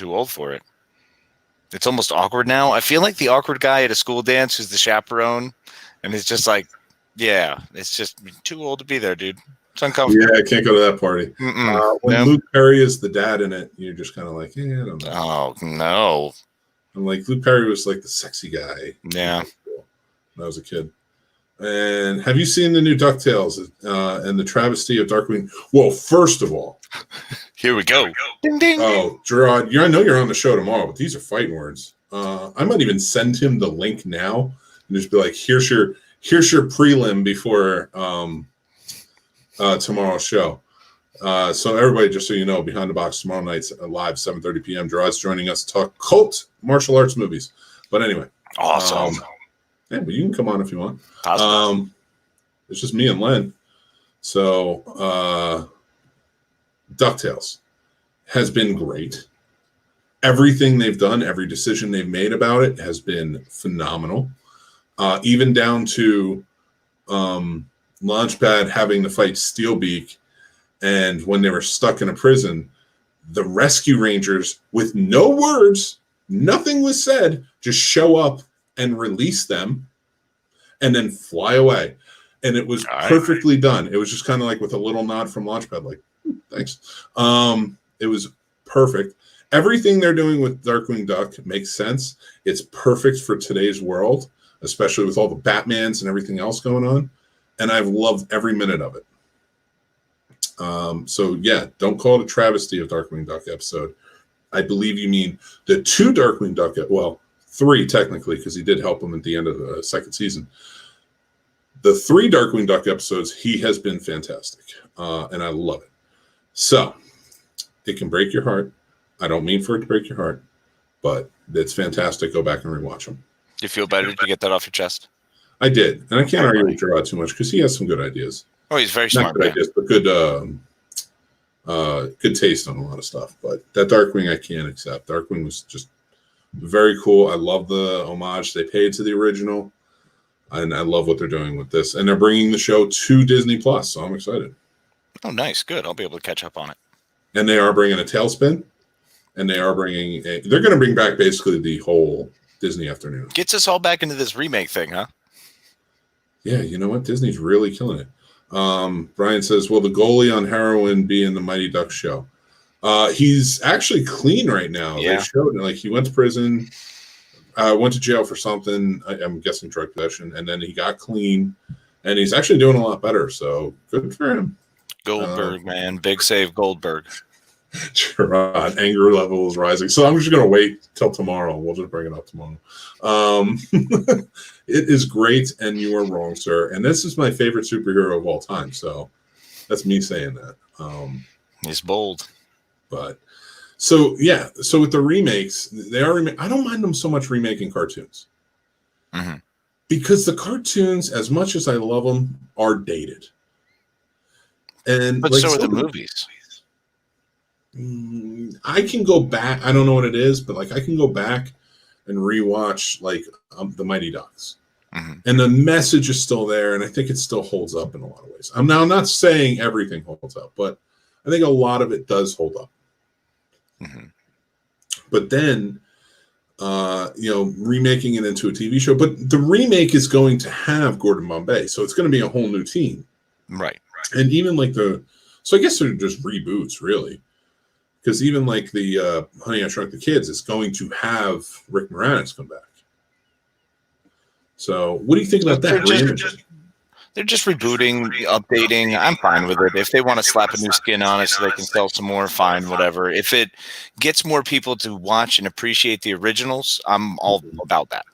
old for it. It's almost awkward now. I feel like the awkward guy at a school dance who's the chaperone, and it's just like, yeah, it's just too old to be there, dude. It's uncomfortable. Yeah, I can't go to that party. When Luke Perry is the dad in it, you're just kind of like, I don't know. Oh, no. I'm like, Luke Perry was like the sexy guy. Yeah. When I was a kid. And have you seen the new DuckTales and the travesty of Darkwing? Well, first of all, here we go. Ding, ding. Oh, Gerard, I know you're on the show tomorrow, but these are fighting words. I might even send him the link now and just be like, here's your prelim before tomorrow's show. So everybody, just so you know, Behind the Box tomorrow night's live, 7:30 p.m. Gerard's joining us to talk cult martial arts movies. But anyway. Awesome. Yeah, but you can come on if you want. Awesome. It's just me and Len. So DuckTales has been great. Everything they've done, every decision they've made about it has been phenomenal. Even down to Launchpad having to fight Steelbeak, and when they were stuck in a prison, the rescue rangers, with no words, nothing was said, just show up and release them and then fly away. And it was perfectly done. It was just kind of like with a little nod from Launchpad, like, thanks. It was perfect. Everything they're doing with Darkwing Duck makes sense. It's perfect for today's world, especially with all the Batmans and everything else going on. And I've loved every minute of it. So yeah, don't call it a travesty of Darkwing Duck episode. I believe you mean the 2 Darkwing Duck, well, 3 technically, because he did help him at the end of the second season. The 3 Darkwing Duck episodes, he has been fantastic, and I love it. So it can break your heart. I don't mean for it to break your heart, but it's fantastic. Go back and rewatch them. Do you feel better? Did you get that off your chest? I did, and I can't argue with Gerard too much because he has some good ideas. Oh, he's very smart. Not good ideas, but good taste on a lot of stuff. But that Darkwing I can't accept. Darkwing was just very cool. I love the homage they paid to the original, and I love what they're doing with this. And they're bringing the show to Disney Plus, so I'm excited. Oh, nice, good. I'll be able to catch up on it. And they are bringing a Tailspin, and they are bringing they're going to bring back basically the whole Disney afternoon. Gets us all back into this remake thing, huh? Yeah, you know what? Disney's really killing it. Brian says, will the goalie on heroin be in the Mighty Ducks show? He's actually clean right now. Yeah. They showed like he went to prison, went to jail for something. I'm guessing drug possession, and then he got clean, and he's actually doing a lot better. So good for him. Goldberg, man, big save, Goldberg. Gerard, anger level is rising. So I'm just going to wait till tomorrow. We'll just bring it up tomorrow. It is great, and you are wrong, sir. And this is my favorite superhero of all time. So that's me saying that. He's bold. But so, yeah. So with the remakes, they are. I don't mind them so much remaking cartoons. Mm-hmm. Because the cartoons, as much as I love them, are dated. And but like, so are the movies. I can go back. I don't know what it is, but like I can go back and rewatch like the Mighty Ducks, and the message is still there, and I think it still holds up in a lot of ways. I'm not saying everything holds up, but I think a lot of it does hold up. But then, remaking it into a TV show, but the remake is going to have Gordon Bombay, so it's going to be a whole new team, right? And even like so I guess they're just reboots, really. Because even like the Honey, I Shrunk the Kids is going to have Rick Moranis come back. So what do you think about that? They're just rebooting, updating. I'm fine with it. If they want to slap a new skin on it so they can sell some more, fine, whatever. If it gets more people to watch and appreciate the originals, I'm all about that.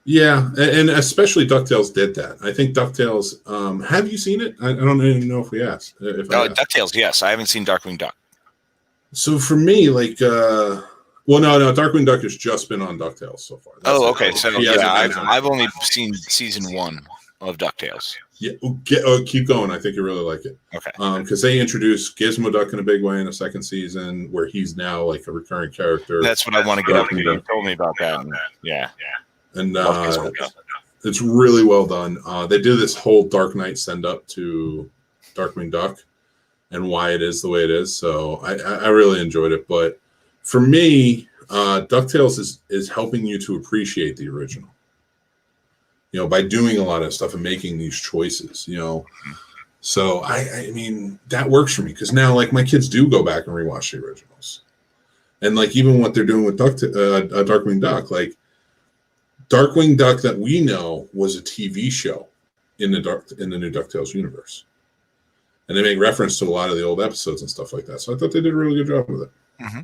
Yeah, and especially DuckTales did that. I think DuckTales, have you seen it? I don't even know if we asked. DuckTales, yes. I haven't seen Darkwing Duck. So for me, like, no, Darkwing Duck has just been on DuckTales so far. Okay. So, I've only seen season 1 of DuckTales. Yeah, keep going. I think you really like it. Okay. Because they introduced Gizmo Duck in a big way in the second season, where he's now like a recurring character. That's what I want to get up to. You told me about that. Yeah. And it's really well done. They do this whole Dark Knight send up to Darkwing Duck and why it is the way it is. So I really enjoyed it. But for me, DuckTales is helping you to appreciate the original. You know, by doing a lot of stuff and making these choices, you know. So I mean, that works for me because now, like, my kids do go back and rewatch the originals, and like even what they're doing with Darkwing Duck, like Darkwing Duck that we know was a TV show in the new DuckTales universe, and they make reference to a lot of the old episodes and stuff like that. So I thought they did a really good job with it. Mm-hmm.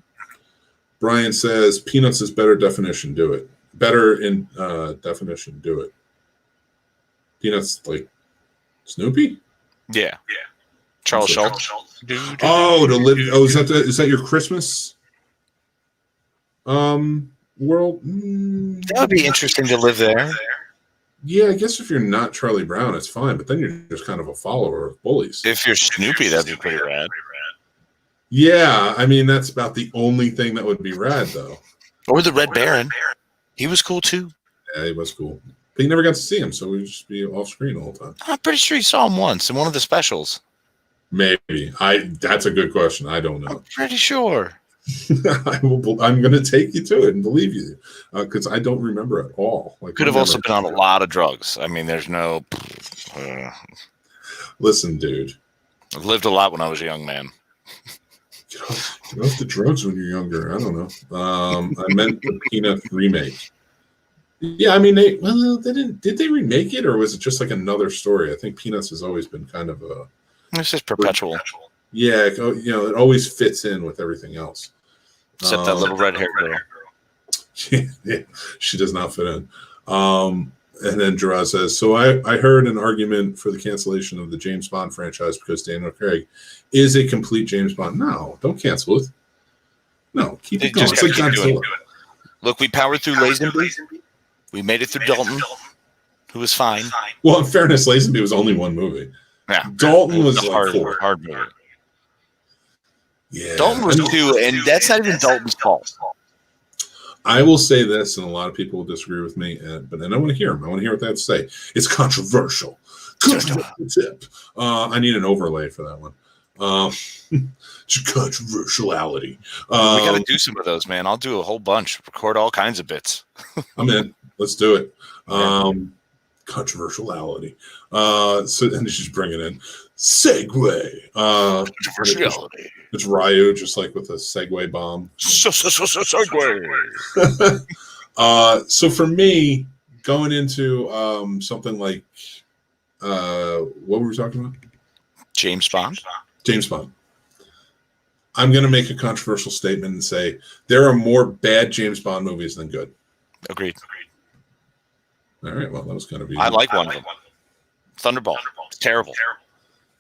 Brian says Peanuts is better definition. Do it better in definition. Do it. Peanuts like Snoopy. Yeah. Charles Schultz. Oh, to live. Oh, is that your Christmas? World. That would be interesting to live there. Yeah, I guess if you're not Charlie Brown, it's fine. But then you're just kind of a follower of bullies. If you're Snoopy, that'd be pretty rad. Yeah, I mean that's about the only thing that would be rad, though. Or the Red Baron. He was cool too. Yeah, he was cool. But you never got to see him, so we'd just be off screen the whole time. I'm pretty sure you saw him once in one of the specials. Maybe. That's a good question. I don't know. I'm pretty sure. I'm going to take you to it and believe you because I don't remember at all. Like, Could have also been on a lot of drugs. I mean, there's no. Listen, dude. I've lived a lot when I was a young man. Get off the drugs when you're younger. I don't know. I meant the Peanut remake. Yeah, I mean, they didn't. Did they remake it, or was it just like another story? I think Peanuts has always been kind of a. It's just perpetual. Yeah, you know, it always fits in with everything else. Except that little red-haired girl. Yeah, she does not fit in. And then Gerard says, so I heard an argument for the cancellation of the James Bond franchise because Daniel Craig is a complete James Bond. No, don't cancel it. No, keep it going. It's like Godzilla. Look, we powered through Lazenby. We made it through Dalton, who was fine. Well, in fairness, Lazenby was only one movie. Yeah, Dalton was a like hard movie. Yeah, Dalton was two, and that's not even Dalton's fault. I will say this, and a lot of people will disagree with me, but then I want to hear them. I want to hear what they have to say. It's controversial. Tip. I need an overlay for that one. Controversiality. We got to do some of those, man. I'll do a whole bunch. Record all kinds of bits. I'm in. Let's do it. Controversiality. So then just bring it in. Segue. Controversiality. It's Ryu, just like with a Segway bomb. Segway. So for me, going into something like what were we talking about? James Bond. James Bond. I'm going to make a controversial statement and say there are more bad James Bond movies than good. Agreed. All right. Well, that was kind of easy. I like one of them. Thunderball. It's terrible.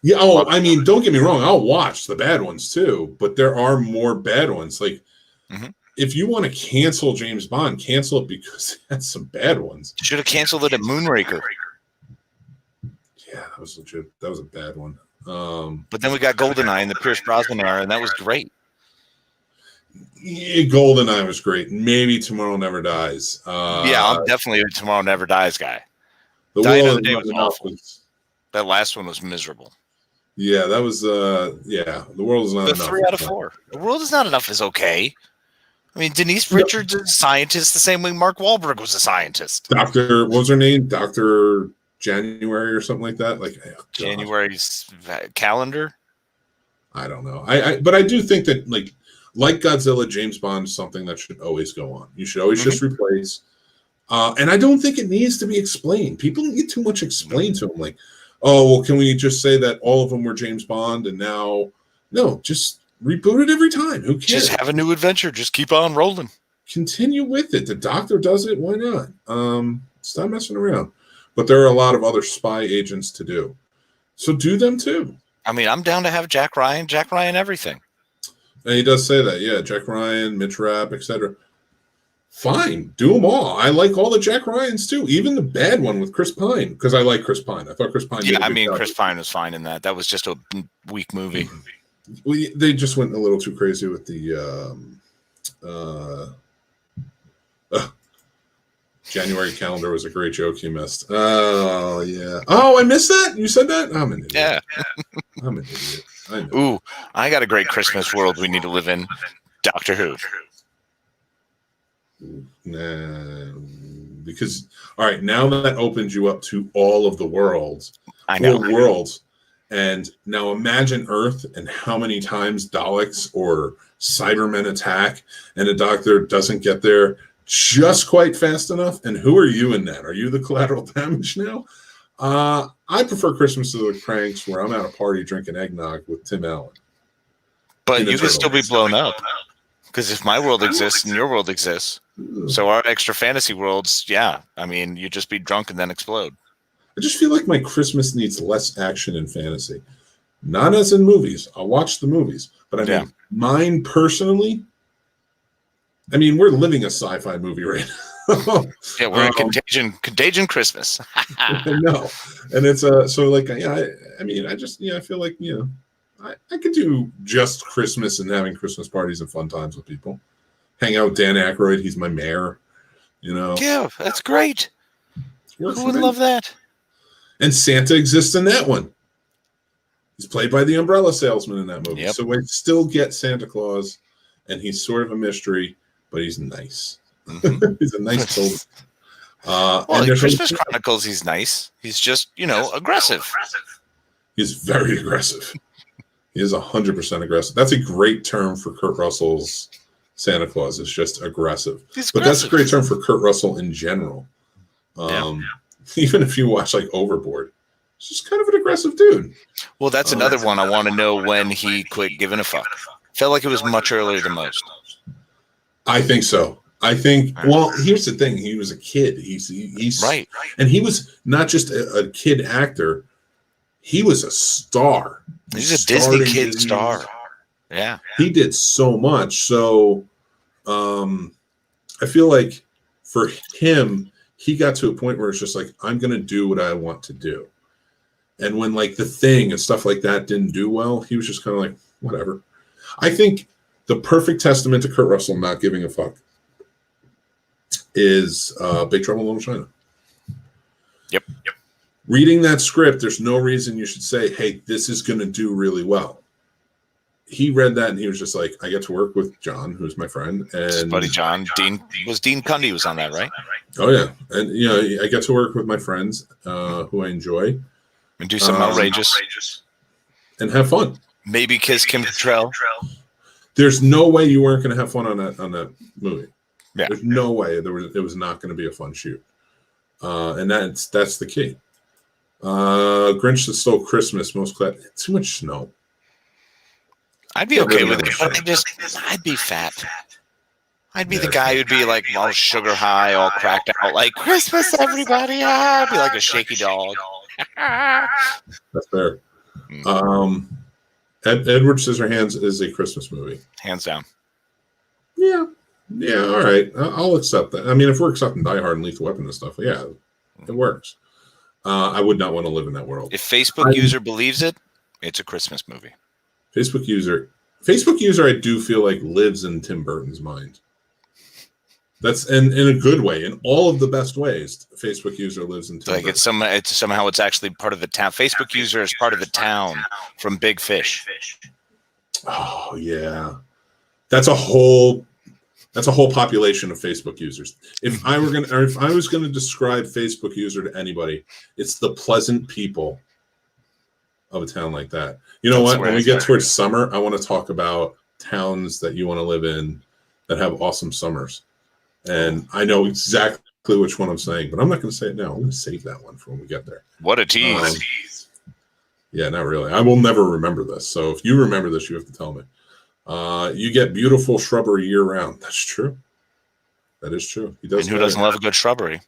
Yeah. Oh, I mean, don't get me wrong. I'll watch the bad ones too, but there are more bad ones. Like, if you want to cancel James Bond, cancel it because it has some bad ones. Should have canceled it at Moonraker. Yeah, that was legit. That was a bad one. But then we got GoldenEye in the Pierce Brosnan era, and that was great. Yeah, GoldenEye was great. Maybe Tomorrow Never Dies. Yeah, I'm definitely a Tomorrow Never Dies guy. The Die Will Another Is Day Not was Enough awful. was. That last one was miserable. Yeah, that was. Yeah, The World Is Not The Enough. 3 out of 4. The World Is Not Enough is okay. I mean, Denise Richards is a scientist the same way Mark Wahlberg was a scientist. What was her name? Dr. January or something like that? Like January's calendar? I don't know. But I do think that like Godzilla, James Bond is something that should always go on. You should always just replace. And I don't think it needs to be explained. People get too much explained to them. Like, oh, well, can we just say that all of them were James Bond and now? No, just reboot it every time. Who cares? Just have a new adventure. Just keep on rolling. Continue with it. The Doctor does it. Why not? Stop messing around. But there are a lot of other spy agents to do. So do them too. I mean, I'm down to have Jack Ryan everything. And he does say that. Yeah, Jack Ryan, Mitch Rapp, etc. Fine. Do them all. I like all the Jack Ryans too. Even the bad one with Chris Pine. Because I like Chris Pine. I thought Chris Pine did a good job. Chris Pine was fine in that. That was just a weak movie. They just went a little too crazy with the January calendar was a great joke you missed. Oh, yeah. Oh, I missed that? You said that? I'm an idiot. Yeah. I'm an idiot. I know. Ooh, I got a great Christmas world we need to live in. Doctor Who. Nah, because, all right, now that opens you up to all of the worlds. I know. 4 worlds. And now imagine Earth and how many times Daleks or Cybermen attack and a doctor doesn't get there just quite fast enough. And who are you in that? Are you the collateral damage now? I prefer Christmas to the Cranks, where I'm at a party drinking eggnog with Tim Allen. But you can still be blown up. Because if my world exists and your world exists, so our extra fantasy worlds, yeah. I mean, you just be drunk and then explode. I just feel like my Christmas needs less action and fantasy. Not as in movies. I'll watch the movies. But I mean, mine personally, I mean, we're living a sci-fi movie right now. Yeah, we're in Contagion Christmas. No. And it's so like, yeah, I mean, I just, I feel like, I could do just Christmas and having Christmas parties and fun times with people. Hang out with Dan Aykroyd. He's my mayor, Yeah, that's great. Who would love that? And Santa exists in that one. He's played by the umbrella salesman in that movie. Yep. So I still get Santa Claus, and he's sort of a mystery, but he's nice. Mm-hmm. He's a nice children. Well, and in Christmas Chronicles, he's nice. He's just, aggressive. He's very aggressive. He is 100% aggressive. That's a great term for Kurt Russell's Santa Claus. It's just aggressive. But that's a great term for Kurt Russell in general. Even if you watch like Overboard, he's just kind of an aggressive dude. Well, that's another one. I want to know when he quit giving a fuck. Felt like it was much earlier than most. I think so. I think, well, here's the thing. He was a kid. He's right. And he was not just a kid actor. He was a star. He's a Disney kid star. Yeah. He did so much. So I feel like for him, he got to a point where it's just like, I'm going to do what I want to do. And when like The Thing and stuff like that didn't do well, he was just kind of like, whatever. I think the perfect testament to Kurt Russell not giving a fuck is Big Trouble in Little China. Yep. Reading that script, there's no reason you should say, hey, this is going to do really well. He read that and he was just like, I get to work with John, who's my friend. And his buddy John. Dean Cundy was on that, right? Oh, yeah. And, I get to work with my friends who I enjoy. And do something outrageous. And have fun. Maybe kiss Kim Cattrall. There's no way you weren't going to have fun on that movie. Yeah. There's no way it was not going to be a fun shoot. And that's the key. Grinch That Stole Christmas, too much snow. I'd be okay with it, but I'd be fat. I'd be the guy who'd be like all sugar high, all cracked out, like Christmas, everybody. I'd be like a shaky dog. That's fair. Edward Scissorhands is a Christmas movie. Hands down. Yeah, all right. I'll accept that. I mean, if we're accepting Die Hard and Lethal Weapon and stuff, yeah, it works. I would not want to live in that world. If Facebook user believes it, it's a Christmas movie. Facebook user, I do feel like lives in Tim Burton's mind. That's in a good way, in all of the best ways. Facebook user lives in Tim Burton. It's somehow it's actually part of the town. Facebook user is part of the town from Big Fish. Oh yeah, that's a whole population of Facebook users. If I was gonna describe Facebook user to anybody, it's the pleasant people of a town like that. You know what? When we get towards summer, I want to talk about towns that you want to live in that have awesome summers. And I know exactly which one I'm saying, but I'm not going to say it now. I'm going to save that one for when we get there. What a tease. Yeah, not really. I will never remember this. So if you remember this, you have to tell me. You get beautiful shrubbery year round. That's true. That is true. He does. And who doesn't love a good shrubbery?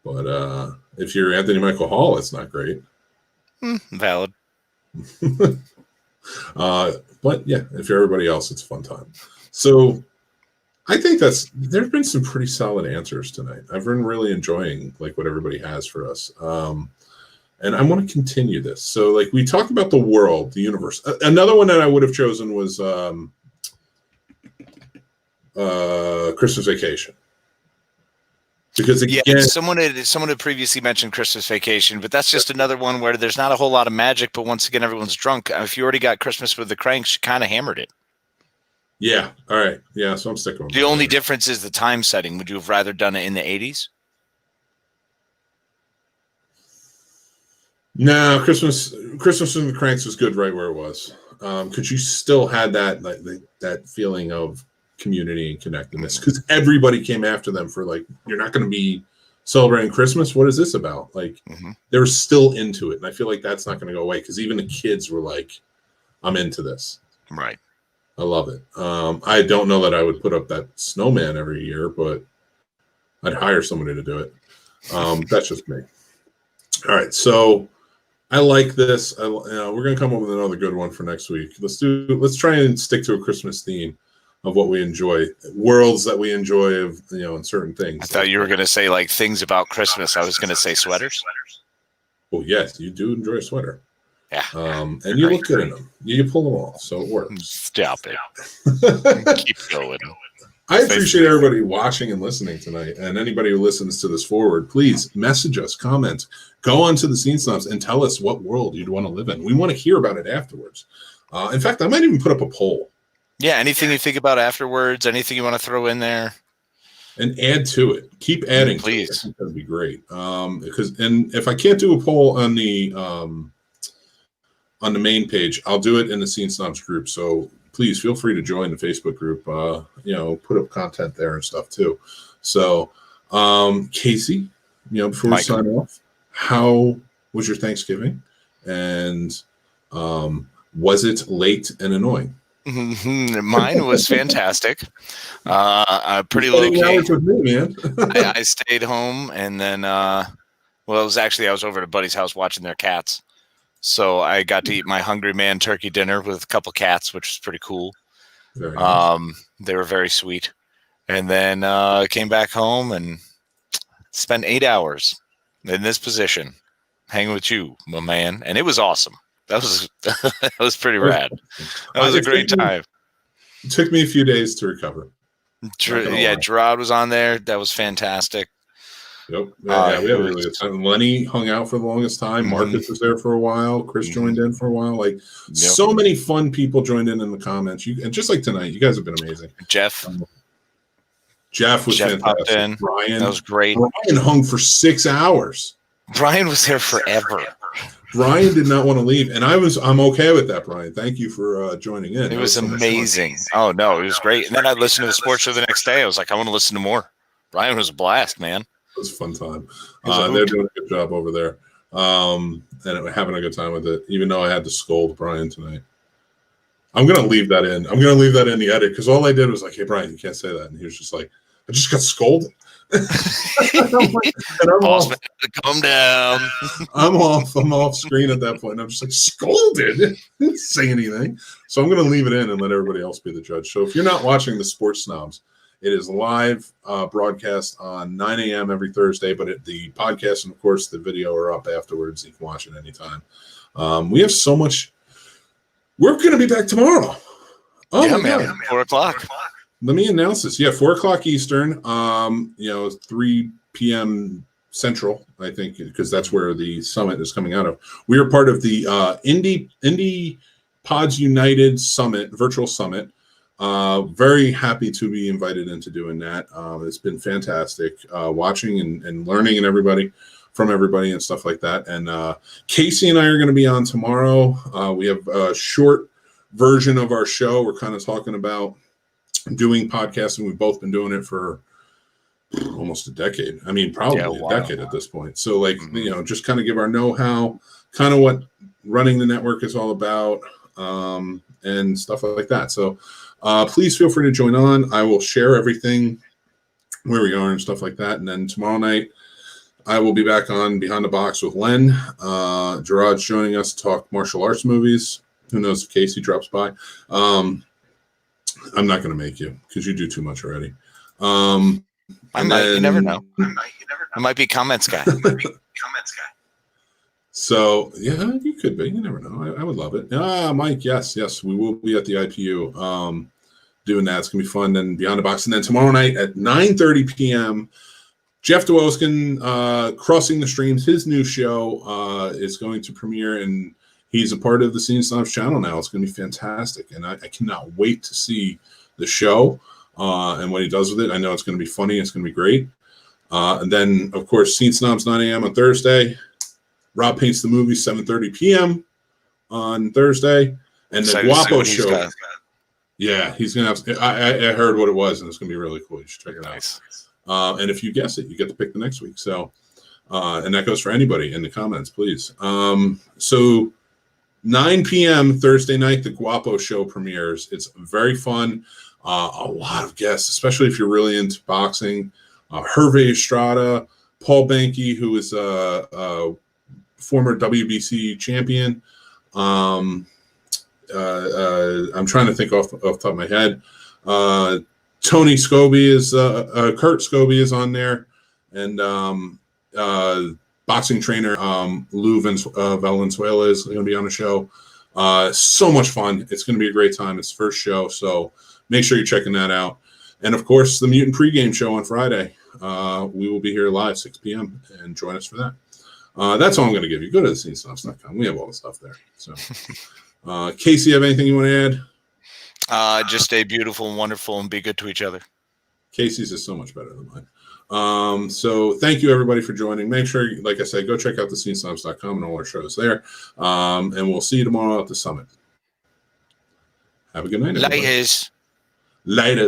But if you're Anthony Michael Hall, it's not great. Valid. But yeah, if you're everybody else, it's a fun time. So I think there's been some pretty solid answers tonight. I've been really enjoying like what everybody has for us. And I want to continue this. So like we talked about the world, the universe. Another one that I would have chosen was Christmas Vacation. Because Yeah, again, someone had previously mentioned Christmas Vacation, but that's just another one where there's not a whole lot of magic. But once again, everyone's drunk. If you already got Christmas with the Cranks, you kind of hammered it. yeah, all right, yeah. So I'm sticking with The that. only difference is the time setting. Would you have rather done it in the 80s? No, Christmas and the Cranks was good right where it was, because you still had that that feeling of community and connectedness. Because everybody came after them for like, you're not going to be celebrating Christmas. What is this about? Like, they were still into it, and I feel like that's not going to go away. Because even the kids were like, "I'm into this." Right. I love it. I don't know that I would put up that snowman every year, but I'd hire somebody to do it. That's just me. All right, so I like this. We're gonna come up with another good one for next week. Let's try and stick to a Christmas theme of what we enjoy, worlds that we enjoy of in certain things. I thought you were going to say like things about Christmas. I was going to say sweaters. Well, yes, you do enjoy a sweater. Yeah. And you look good in them. You pull them off, so it works. Stop it. Keep going. I appreciate everybody watching and listening tonight, and anybody who listens to this forward, please message us, comment, go onto the Scene Snobs and tell us what world you'd want to live in. We want to hear about it afterwards. In fact, I might even put up a poll. Yeah, anything you think about afterwards, anything you want to throw in there. And add to it. Keep adding. Please. To it. I think that'd be great. Because if I can't do a poll on the main page, I'll do it in the Scene Snobs group. So please feel free to join the Facebook group. Put up content there and stuff too. So, Casey, before we sign off, how was your Thanksgiving? And was it late and annoing? Mine was fantastic. Pretty low key. I stayed home, and then it was actually I was over at a buddy's house watching their cats. So I got to eat my hungry man turkey dinner with a couple cats, which was pretty cool. Very nice. They were very sweet. And then came back home and spent 8 hours in this position, hanging with you, my man. And it was awesome. That was pretty rad. That was a great time. It took me a few days to recover. Gerard was on there. That was fantastic. Yep. We had a really good time. Lenny hung out for the longest time. Marcus was there for a while. Chris joined in for a while. So many fun people joined in the comments. And just like tonight, you guys have been amazing. Jeff was fantastic. Brian, that was great. Brian hung for 6 hours. Brian was there forever. Brian did not want to leave, and I'm okay with that, Brian. Thank you for joining in. It was amazing. Oh no, it was great. And then I listened to the sports show the next day. I was like, I want to listen to more. Brian was a blast, man. It was a fun time. They're doing a good job over there, and having a good time with it. Even though I had to scold Brian tonight, I'm gonna leave that in. I'm gonna leave that in the edit because all I did was like, "Hey, Brian, you can't say that," and he was just like, "I just got scolded." Calm down. I'm off screen at that point. And I'm just like, scolded. Didn't say anything. So I'm going to leave it in and let everybody else be the judge. So if you're not watching the Sports Snobs, it is live broadcast on 9 a.m. every Thursday. But the podcast and, of course, the video are up afterwards. You can watch it anytime. We have so much. We're going to be back tomorrow. Oh, yeah, man. 4 o'clock. Let me announce this. Yeah, 4 o'clock Eastern, 3 p.m. Central, I think, because that's where the summit is coming out of. We are part of the Indie Pods United Summit, virtual summit. Very happy to be invited into doing that. It's been fantastic watching and learning from everybody and stuff like that. And Casey and I are going to be on tomorrow. We have a short version of our show. We're kind of talking about doing podcasting. We've both been doing it for almost a decade. I mean, probably a decade at this point. So just kind of give our know-how, kind of what running the network is all about, and stuff like that. So please feel free to join on. I will share everything where we are and stuff like that. And then tomorrow night, I will be back on Behind the Box with Len. Gerard's joining us to talk martial arts movies. Who knows if Casey drops by. I'm not going to make you because you do too much already. You never know. I might be comments guy. So yeah, you could be. You never know. I would love it. Mike, yes, we will be at the IPU doing that. It's gonna be fun. Then Beyond the Box, and then tomorrow night at 9:30 p.m. Jeff Dwoskin, Crossing the Streams, his new show is going to premiere, and he's a part of the Scene Snobs channel now. It's going to be fantastic, and I cannot wait to see the show and what he does with it. I know it's going to be funny. It's going to be great. And then, of course, Scene Snobs 9 a.m. on Thursday. Rob Paints the Movie, 7:30 p.m. on Thursday. And the Guapo show. Yeah, he's going to have. I heard what it was, and it's going to be really cool. You should check it out. And if you guess it, you get to pick the next week. So, and that goes for anybody in the comments, please. So 9 p.m. Thursday night, the Guapo show premieres. It's very fun. A lot of guests, especially if you're really into boxing. Hervé Estrada, Paul Banky, who is a former WBC champion. I'm trying to think off the top of my head. Tony Scobie is Kurt Scobie is on there, and boxing trainer Lou Valenzuela is going to be on the show. So much fun! It's going to be a great time. It's the first show, so make sure you're checking that out. And of course, the Mutant pregame show on Friday. We will be here live 6 p.m. and join us for that. That's all I'm going to give you. Go to thescenesnobs.com. We have all the stuff there. So, Casey, have anything you want to add? Just stay beautiful and wonderful and be good to each other. Casey's is so much better than mine. So thank you, everybody, for joining. Make sure, like I said, go check out thescenesnobs.com and all our shows there. And we'll see you tomorrow at the summit. Have a good night, everybody. Laters. Later.